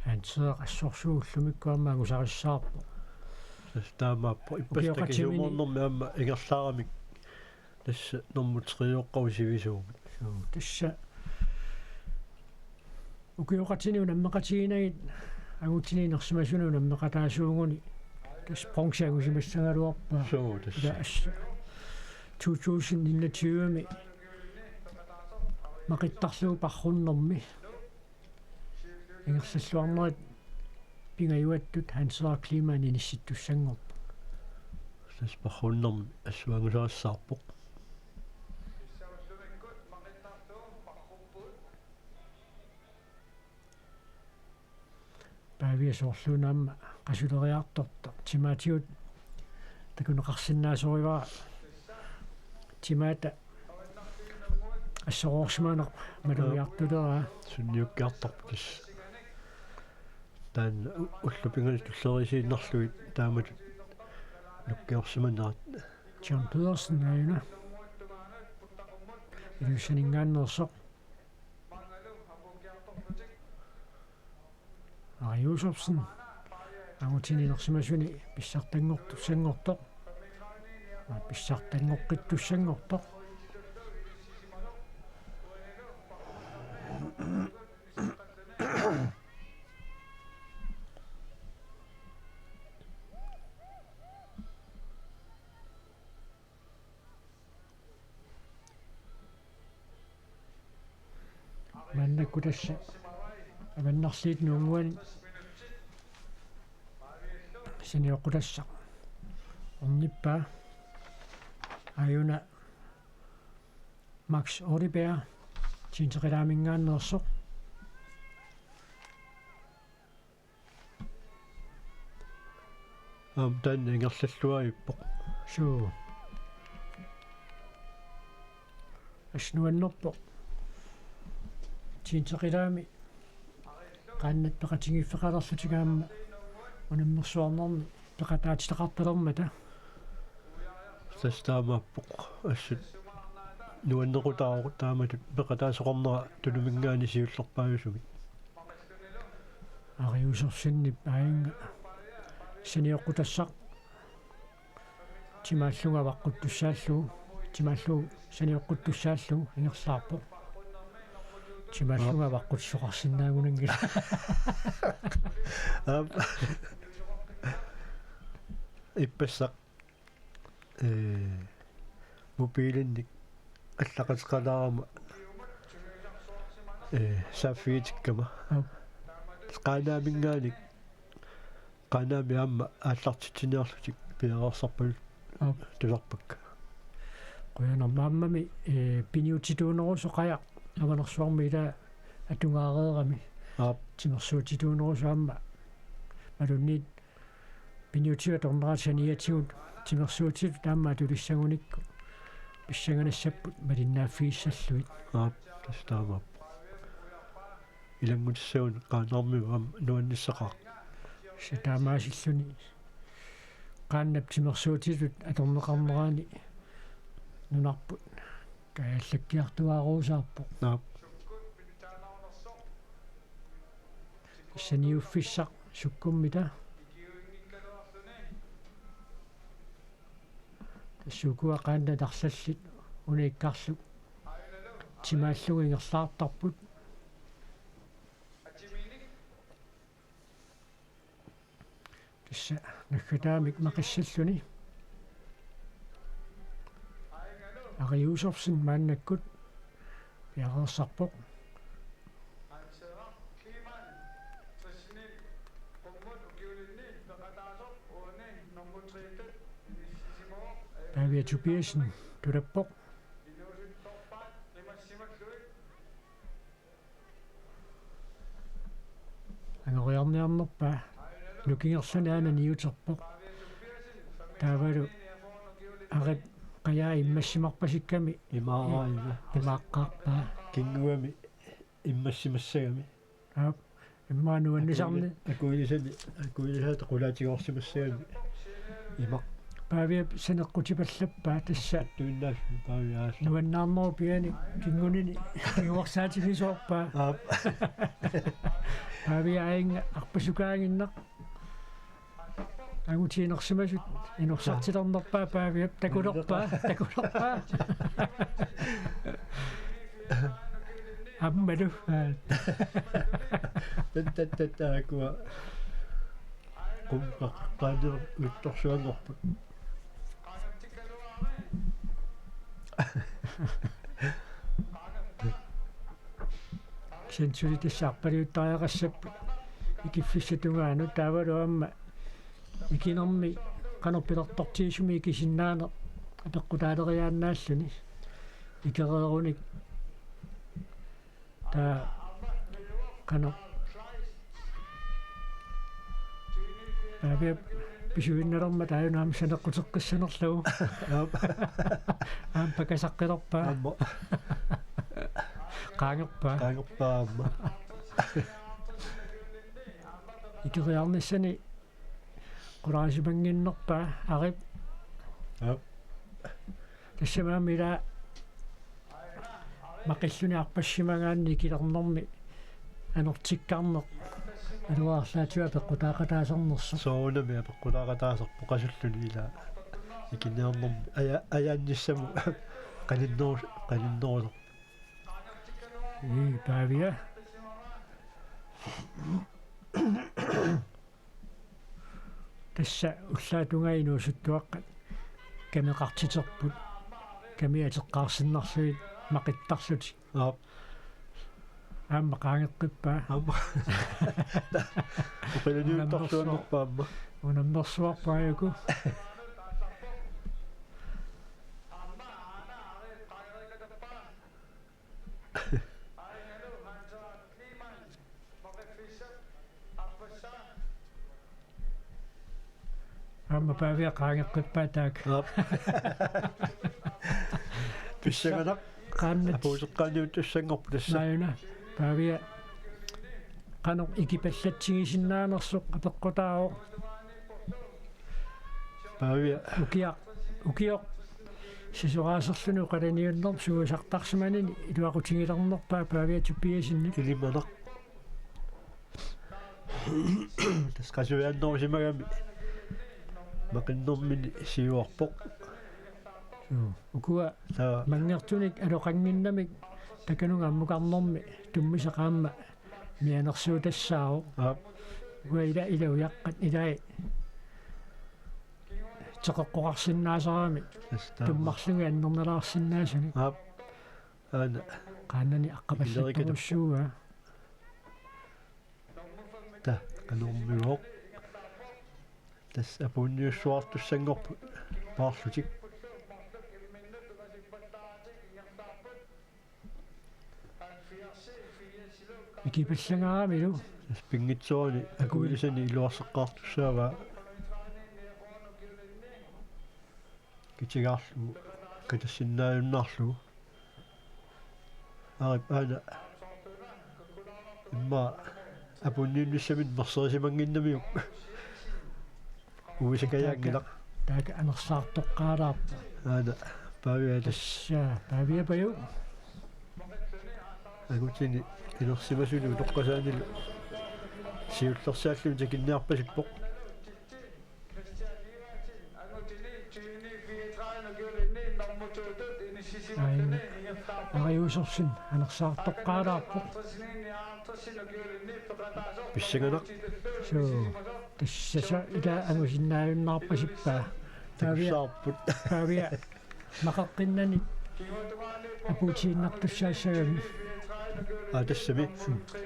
Hanseeqassorsuullumikkuammaa gusarissaarpoq Taamaappo ippastakiuumornermi aamma ingerlaaramik tassa normutриоqqavisivisууgut tassa ukioqatini unammeqatiginagit agutiniinersimasunu unammeqataasuunguni tas pronksiangusimassangaluarpaa soo tassa assa 2021mi maqittarlugu parrunnermi ingersalluarnerit pingajuattut Hansa klimaani nissittussangorpa tas parrunnermi assuangusarassаарpoq Pavia soorluunaamma qasuleriartorta timaatigut takuneqarsinnaasoriva timaata assoroorsimaneq maluiartuleraa sunniukkiartorpu tas taan ullupingalit tullerisiinnerluit taamatut nukkiorsimanaat John Pedersen ajuna ilusaningaannersoq ariusorsen agutiniinersimasuni pissartangortu sangortoq писсартангоққиттуссангорто маннаккутасса аваннарлиит нунгуани синиоққутасса орниппаа аюна Max Oribær тинтериламингааннерсо тан ингерллуаиппо суу аснуаннерпо тинтерилами qaannat peqatigifeqalerlutigaamma unimmersuarnermi peqataatitaqartalермата састаамааппоқ ассут нуаннерутаару тааматут пеқатаасоқорнера тулумингаани сиуллерпаависуми ариусерсиннип аинга синиоққутассақ тимааллугаваққуттуссааллугу тимааллугу синиоққуттуссааллугу ингерлаарпо тимааллугаваққутсоқарсинаагунангила иппассақ мобилинник аллақатеқалаарама саффиитиккама qaaнаамингааник qaaнаами аама ааллартитсиниарлутик пиарерсарпалут туларпакка qoyanarmaamami piniutituunerusо qaya аванерсуарми ила атунгаареерами тимерсуутитуунерусаама малунниит пиниутига торнераасаниатигут тимерсуутит таама тулиссагуникку писсаганассаппут малиннааффииссаллуит тастаамап илангутиссагун qaanarmiu am nuannisseqaq сатаамаасиллуни qaannap тимерсуутитут аторнеқарнераани нунарпут кааллаккиартуааруусаарпо саниуффиссақ суккуммита тассукуа qaanna тарлаллит унииккарлук тимааллугу ингерлаартарпут кисса наггатаамик мақиссаллуни ариусорсин мааннаккут пиарерсарпоқ павиа тупиасин тураппоқ ангориарниарнерпаа нукингерлунаана ниутерпоқ таавалу арит qajaa immassimarpasikami имаараива имааққарпаа кингуами иммассимассагами иммаануаннисарни акуилисаата qulaatigoorsimassagami има павиа санеққутипаллаппаа тасса туиннаас павиаас нуаннаарнеру пиани кингунини кингуарсаатигисуарпаа павиа аинга арпасукаагиннақ агутиинерсимасут инорсартилернерпаа паавиап такулерпаа аммалу таттаттаакуа qumqa qaanер утторсуангорпут сенсулитиссаарпалиуттариақассаппу икиффиссатунгаану таавалуамма икинерми канерпилертортиисуми икисиннаана апеққутаалериааннааллуни икерееруник та канер павиа писуиннерма тааюнаам санеққутеққиссанерлугу аам пакасаққилерпаа qaangерпаама икериарниссани qulaasipangиннерпаа арip тассамаамила мақиллуни арпассимагаанни килернэрми анертиккарнеқ алуаарлаатиуа пеққутаақатаасернерсо соонами апеққутаақатаасерпо қасуллуни ила Ikinnearnum ajaannissam qaninnoor Paavia tässä ullaatungainuusuttuaqqat kameqartiterput kamiateqqaarsinnarluit maqittarluti аама qaangeqqippaa uqilaniuttarluannerpaamma unammersuarpaayaku аама Paavia qaangeqqippaa taak писсаганақ qaannat апуусеққаниут туссангорпу тасса нааюна Paavia qanoq ikipallатсигисиннаанерсоқ апеққутаао Paavia ukiaq сисураасерлуну қаланиуннер суусартарсиманини илуақутингилернерпаа Paavia туппиасинни килиманақ тас қасуяаннерусимагами мақиннэрмини сиуарпоқ ukua таа мангертуник алоқангиннамик таканунга аммукарнэрми туммисеқаама мианерсуутассаау уила илауяққат илай теқоққоқарсиннаасарами туммарлуги аннерналаарсиннаасани аана qaannani aqqapallатторуссууга та канормиуоқ тас апунниуссуартуссангорпу паарлутик ikipallangaramilу тас пингитсуани акуилисани илуарсеққартуссаава китигаарлу катассиннааюннаарлу арип аана имма апунниунниссамит мерсерисимангиннамиук уисакаяангилақ таак анерсаартоққаалаарпа аана Paavia тасса Paavia паю агутини илерсимасуни тоққасаанилу сиуллерсааллу такинниарпасиппоқ ариусерсин анерсаартоққаалаарпа писсаганақ суу тассаса ила ангусиннааюннаарпасиппаа таксаарпут Paavia мақаққиннани апуутииннартуссаассагами тассами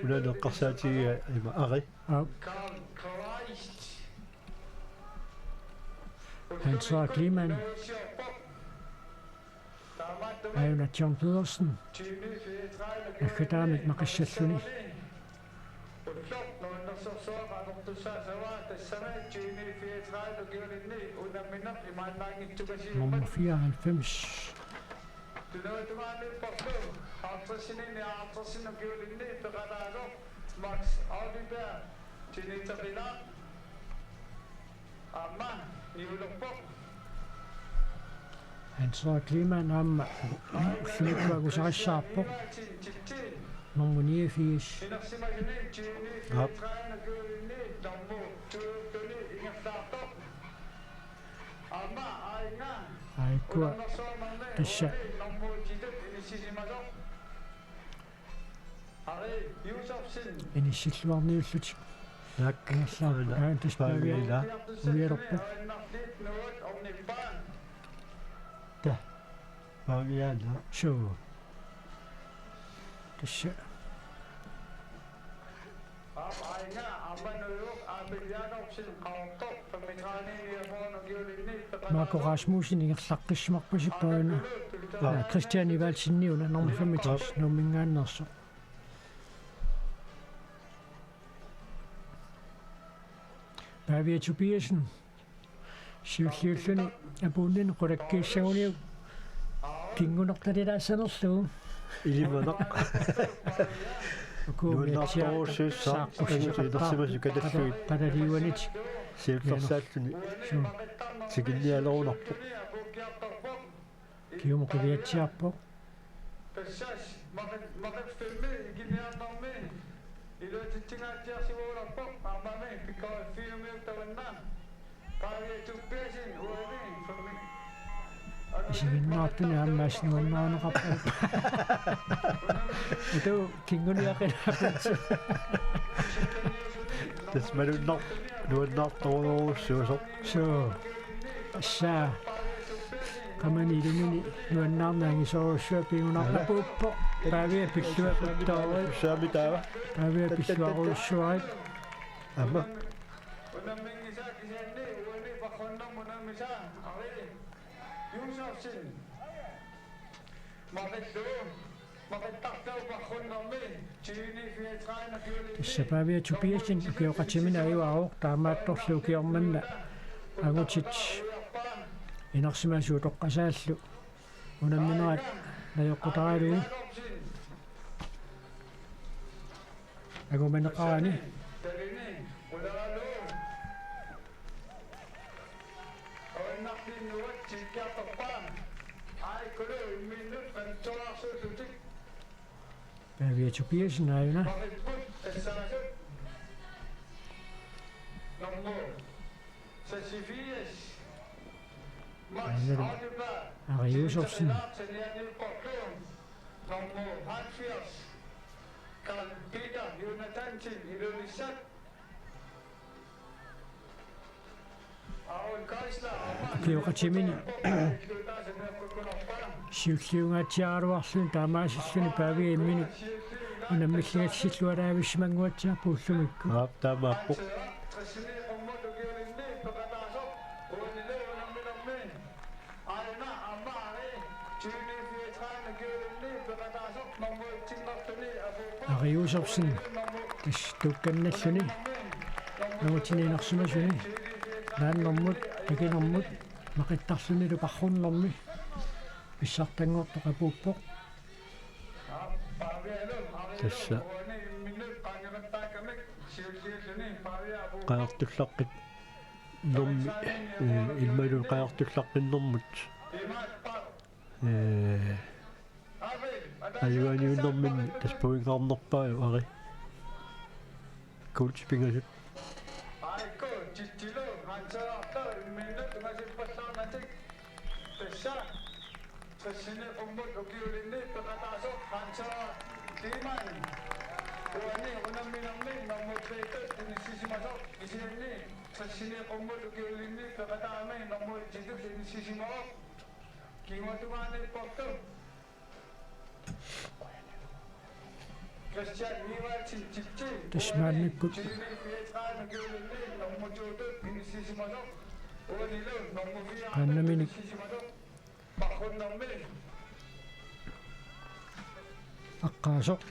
унаанеққарсаатига има ари Hans Kliman Ayuna John Pedersen Akadamik maqassalluni nummer 94 Hans Kliman amma ullunikkuagusarissаарpoq nummer 89 aikua tassa inissilluarniullutik naakkaallaa taspaavia uialorpu ta Paavia suu tassa Marco Rasmussen ingerlaqqissumarpasippauna Christian Ivalsinniuna nummer 65 nummingaannerso Paavia Tobiasen siulliulluni apuunninu qulakkiissaguniu kingunertalilaasanerluu ilimанақ нууннаарторуссууссааққусимасукалаллуит qalaaliuanit сиуллерсааллуни тикинниалерунарпоқ kiumuqiviatsiarpo Persas, makat filmi, ginianarmi. Ilo titsingaatiarsivuularpo, aamami, pikawa filmi utavanna. Paavia Tobiasen uani, Isiginnaartuni aammaasnuannaanaqarpa. Itu kinguniaqinaput. Tasmanunnar nuannaartoruussuusoq. So saa qamanilumini nuannaarnaangisorussua pingunarlapuuppo paavia pilluaquttoori Saami taava. paavia pilluaruussuarit Amma tassa paavia tupiasin ukioqatimina ayuaruq taamaattorlu ukiormanna agutit inarsimasu toqqasaallu unamminerat najoqqutaralugu agumaneqarani paavia tupiasin ayuna ariusorsin ukioqatimini siulliungaatiaruarluni taamaasilluni paavia immini unammillagatsillualaavissimангуатсиа пууллумикку таамааппоқ ариусорсин тас тукканналлуни нагутининерсимасуни нааннэрмут такинэрмут мақиттарлунилу парруннэрми писсартангортоқапууппоқ тасса qaartullaqқит норми илмалун qaartullaqqinnэрмут аюаниуннэрмин таспуингаарнерпааю ари кулчпингасут тасмаанниккут qannaminik aqqaasoq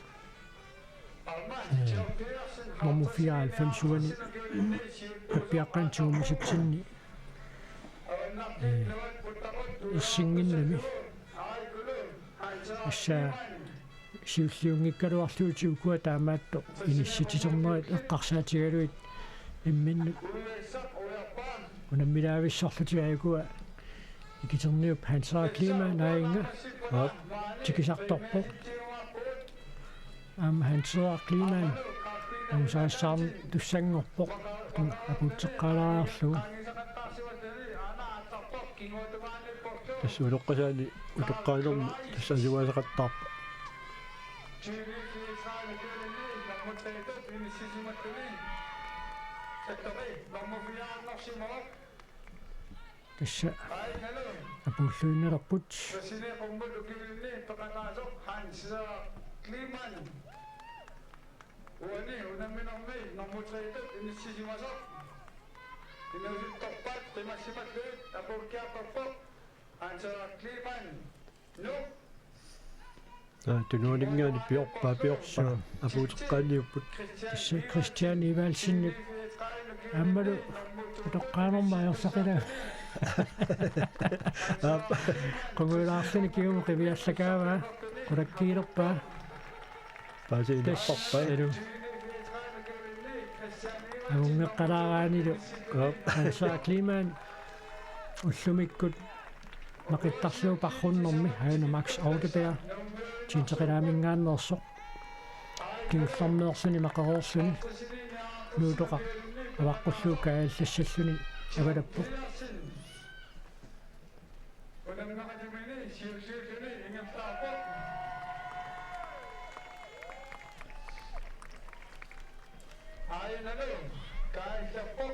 nummer 94 pappiaqqantuumisitsinni issinginnami issa siulliungikkaluarluutiukua taamaatto inissitiserneret eqqarsaatigaluit imminnu unammilaavissarlutiagua ikiterniup hansara klima nainga tikisartorpoq hansara klimaan angsaassaarn tussangorpoq aputseqqalaarlugu тас улоққасаани утоққаанерми тас асуаасеқаттаарпа тасса апуллуиннерпут тунуунингаани пиорпаа апуутеққааниуппут тасса Christian Ivalsinник аммалу утоққаанермаайорсақила qungulaarluni kiumu qiviallakaava qulakkiilerpaa паасиинерпарпаа авуннеққалаараанилу анsaa климаан уллумиккут мақиттарлуу парруннэрми хаана Макс Аудебер тинтеқилаамингааннерсоқ киуллэрнеерсуни мақароорсуни нуутоқа аваққуллуу кааллассаллуни авалаппоқ nakadimini, siyur-siyur ingen tapo. Ayun na rin, kahit na po,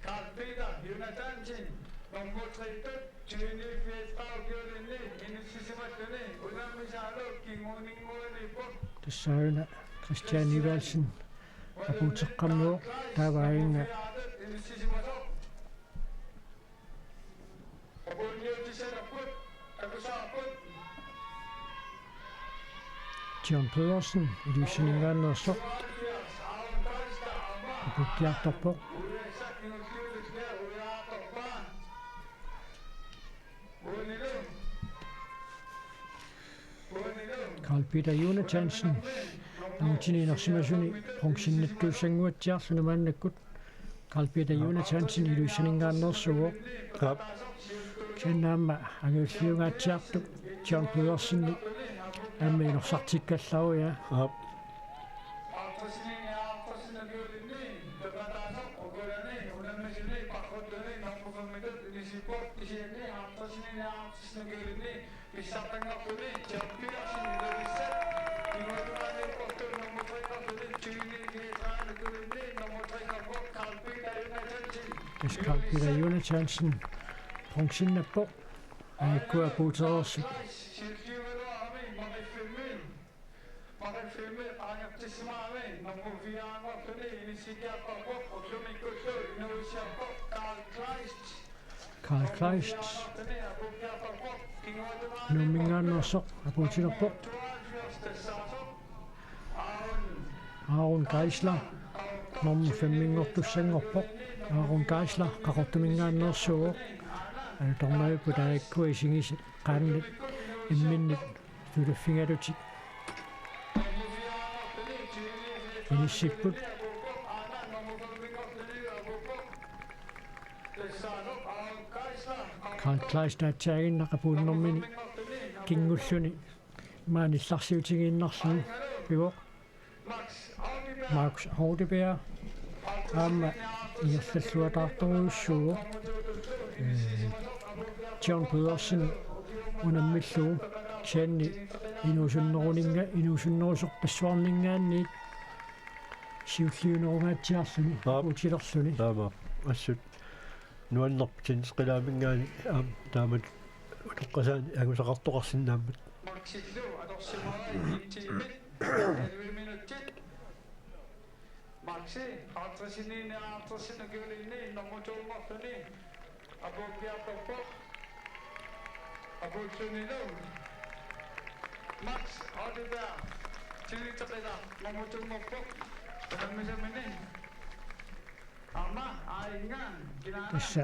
kalpida, yun na dancing, mamutaitot, chini fiesta, gyurini, inisisimatini, unamisalo, kinguning-nguning po. Tussaruna Christian Nivelsen apuuteqqamnuo taavainga John Pedersen ilusioningaannersoq apukkiartorpoq Carl Peter Jonathansen Angutininersimasuni funksinnattuussanguatsiarlunu maannakkut Carl Peter Jonathansen ilusioningaannersuo Hap. Kennaamma anguulliungaatsiartuq John Pedersenni аммиинерсартиккалларуя Hap. Carl Peter Jonathansen funksinnappo aikua puuterersut Carl Kleist nummingaannersoq apuutinerpo Aaron Geisler nummer 5 Aaron Geisler qaqortumingaannersuo tornayupu taakku isingis qaannit imminnit tuluffingalutik inissiput Carl Kleist naatsaaginnaqapuunnermini kingulluni maanillarsiutigiinnarsuni pivo Max Audeberg aamma iallalluataartoruussuugu John Pedersen unammilluu Channi inuusunnerusorpassuarningaanniit siulliunerungaatsiarluni utilerluni Taama assut nuannerpitin qilaamingaani taamat utoqqasaani agusaqartoqarsinnaammat Maxi, artesini gyurini, nomutuumortuni, apukiartorpo, aputsunilum. Max, Audeberg, tilitaqila, nomutuumorpo, unammisamini. Amma, aingaan, kinana. tassa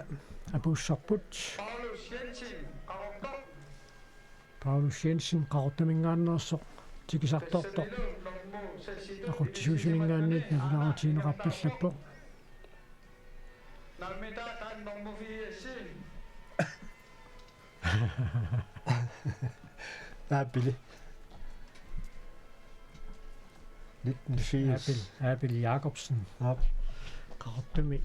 apuussarput Paulus Jensen, qarorto. Paulus Jensen qaqortumingaannersoq tikisartorto aqutsisuusuningaanniit nakunarutiineqarpallappo Namita tan nommu fiessin. aapili Abel Jacobsen Hap. qaqortumi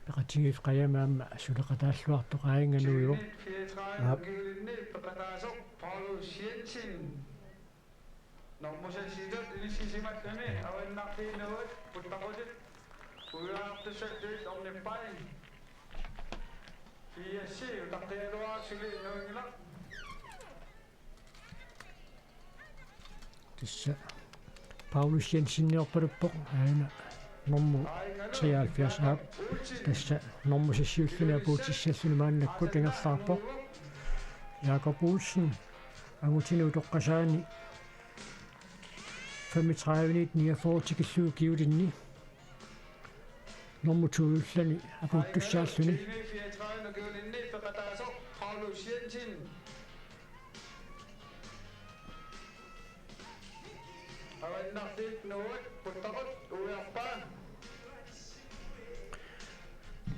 peqatigif qayamaamma suleqataalluartoqainganuiu Paulus Jensen. Nommusasidut inissisimatluni awannartiinuut puttaqudit uyaartusattuit ornippain. Fiassi utaqqialuarsuli nuingila. tassa Paulus Jensen-niorpaluppoq aina nommu 73 aap tassa nommusassiulluni apuutissalluni maannakkut ingerlaarpoq Jakob Olsen angutini utoqqasaani 35 tikilluu kiulinni normutulullani apuuttussaalluni Paulus Jensen. Awannartiit nuut puttaqut uyaarpaan.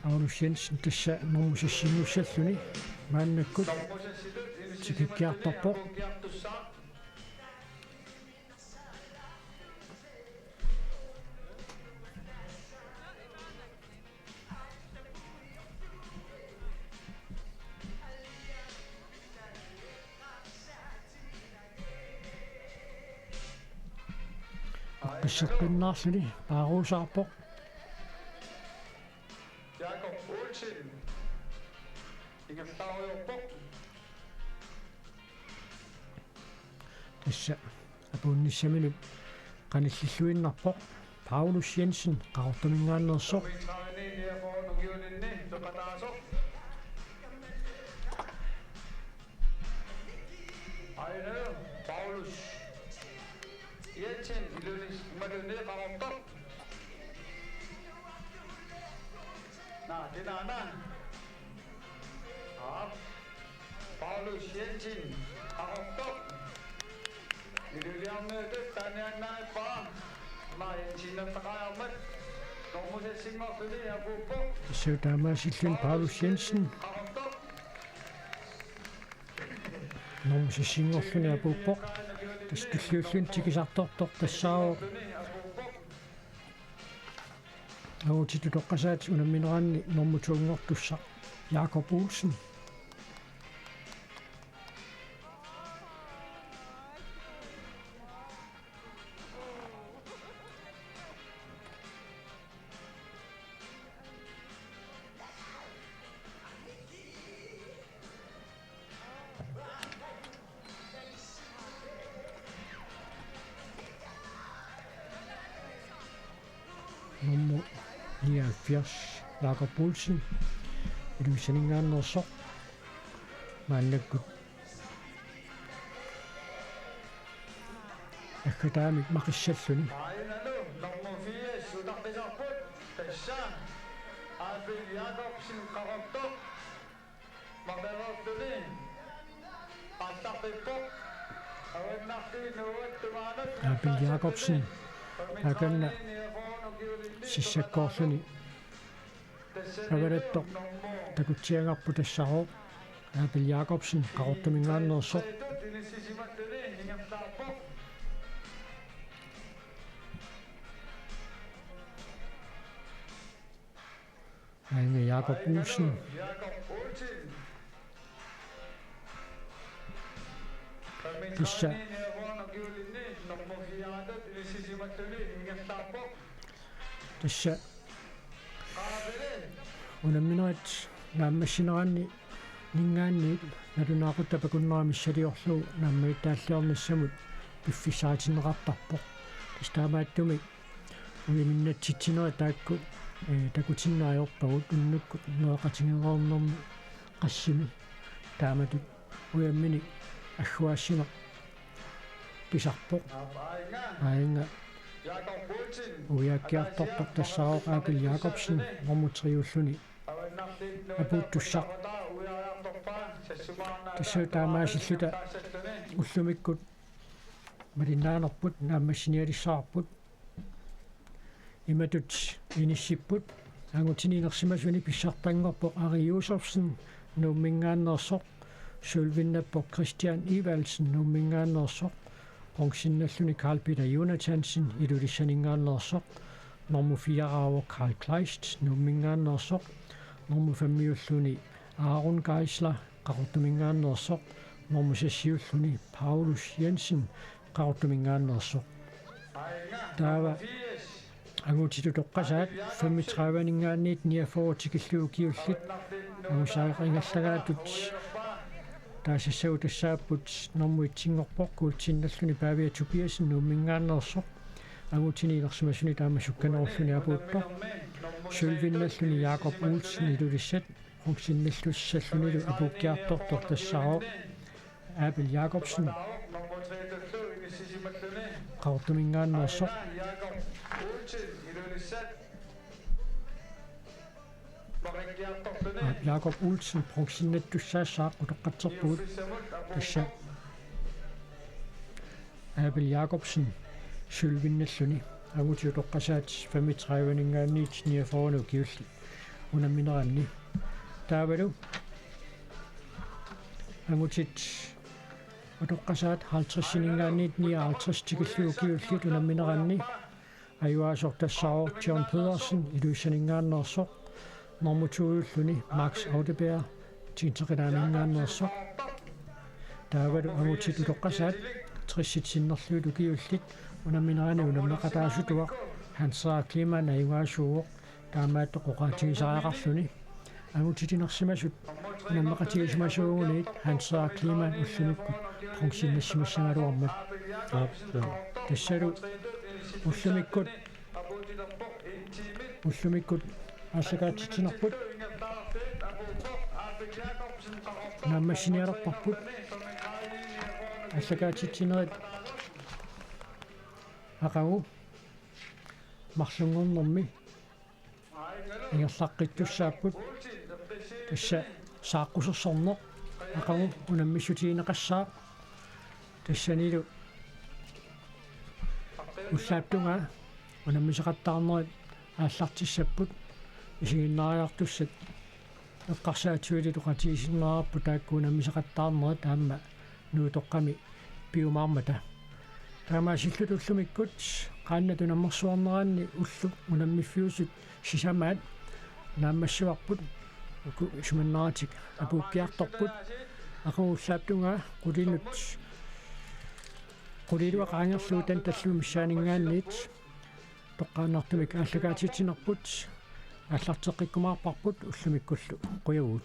Paulus Jensen tassa normusassinuussalluni maannakkut tikikkiartorpoq qissaqinnaarluni paaruusaarpoq Jakob Olsen. Ingertaujorpoq. tassa apuunnissaminu qanillilluinnarpoq Paulus Jensen qarortumingaannersoq Mitræveni her for nugiuninni tuqataasoq. Aino Paulus Jensen ilunis madunni qarortoq. Tinana. Paulus Jensen qarortoq. Iluliarneutut taniannaipaa. Jensen Seudaamaasillun Paulus Jensen normsissingorluni apuuppoq tastilluullun tikisartortoq tassaao autitu toqqasaat unammineraanni normutungortussa Jakob Olsen nummer 79 Jakob Olsen iluisaningaannersoq maannakkut akkataamik maqissalluni Ainalu nummer 4 sutaqisarput tassa Abel Jakobsen qarortoq maberortuni attaqippoq awannartiinuuttumaanut Abel Jakobsen akanna sissakkoorluni avarattoq takutsiangarpu tassaro Abel Jakobsen qarortumingaannersoq aina Jakob Olsen tissa tassa unamminerat naammassineraanni ningaanni nalunaaqutapakunneramissaliorlu naammaitaalliornissamut piffisaatinneqartarpoq tastaamaattumi uiminnatitsinera taakku takutinnaajorpagut unnukkut neeqatingeroornermi qassimi taamatut uyammini аггуассина писарпоқ аинга уяаккиартортор тассароқ Абел Jakobsen нормутриуллуни апууттуссақ тассаутаамаасиллута уллумиккут малиннаанерпут нааммассиниалиссаарпут иматут иниссиппут ангутининерсимасуни писсартангорпоқ Ari Josefsen нууммингааннерсоқ Sølvinnappok Christian Ivalsen nummingaannersoq Pongsinnalluni Carl Peter Jonathansen ilulissaningaannersoq nummer 4 Carl Kleist nummingaannersoq nummer 5 Aaron Geisler qarortumingaannersoq nummer 6 Paulus Jensen qarortumingaannersoq taava angutitu toqqasaat 35-ningaanniit 49 tikilluukiullit angusaaringerlagaatut taasissau tassaapput normuitsinngorpoq kuutsinnalluni Paavia Tobiasen nummingaannersoq angutiniilersimasuni taammasukkanerulluni apuuttoq sylvinnalluni Jakob Olsen ilulissat qungsinnallussallunilu apuukkiartortor tassaro Abel Jakobsen qarortumingaannersoq Jakob Olsen pronksinnattussaassaaqu toqqatserpuut tassa Abel Jakobsen sylvinnalluni angutiu toqqasaat 35-ningaanniit 49 kiulli unammineraanni taavalu angutit toqqasaat 50-ningaanniit 59 tikillugu kiullit unammineraanni ajuaasoq tassaro John Pedersen iluissaningaannersoq normutuulluni Max Audeberg tinteqinaaningaannersoq taavalu angutitu toqqasaat трissitsinnerluulu kiullit unamminerani unammeqataasutuaq hansaa klima naiuaasuuq taamaat qoqaatigisaraaqarluni amutitinersimasut unammeqatigismasuugunit hansaa klima ullumikku funksinnassimissagaluarmat tassalu ullumikut ассакаатситсинерпут наммассиниалерпарпут ассакаатситсинерит акагу марлунгорнэрми ингерлаққиттуссааппут тасса сааққусерсорнеқ акагу унаммиссутиинеқассаа тассанилу уллааптунга унаммисеқаттаарнерит ааллартиссаппут исигиннариартуссат эққарсаатсуили тоқатигисиннаараппу тааккуунаммисеқаттаарнерит таама нуутоққами пиумаармата таамаасиллут уллумиккут qaanna tunammersuarneranni ullu unammifiusut sisamaat naammassуарпут уку суманнаратик апууккиарторпут aquullaaptunga qulinut qulilua qaangерлуутан таллуу миссаанингаанниит тоққаанартумик ааллагаатитсинерпут ааллартеққиккумаарпарпут уллумиккуллу қуягуут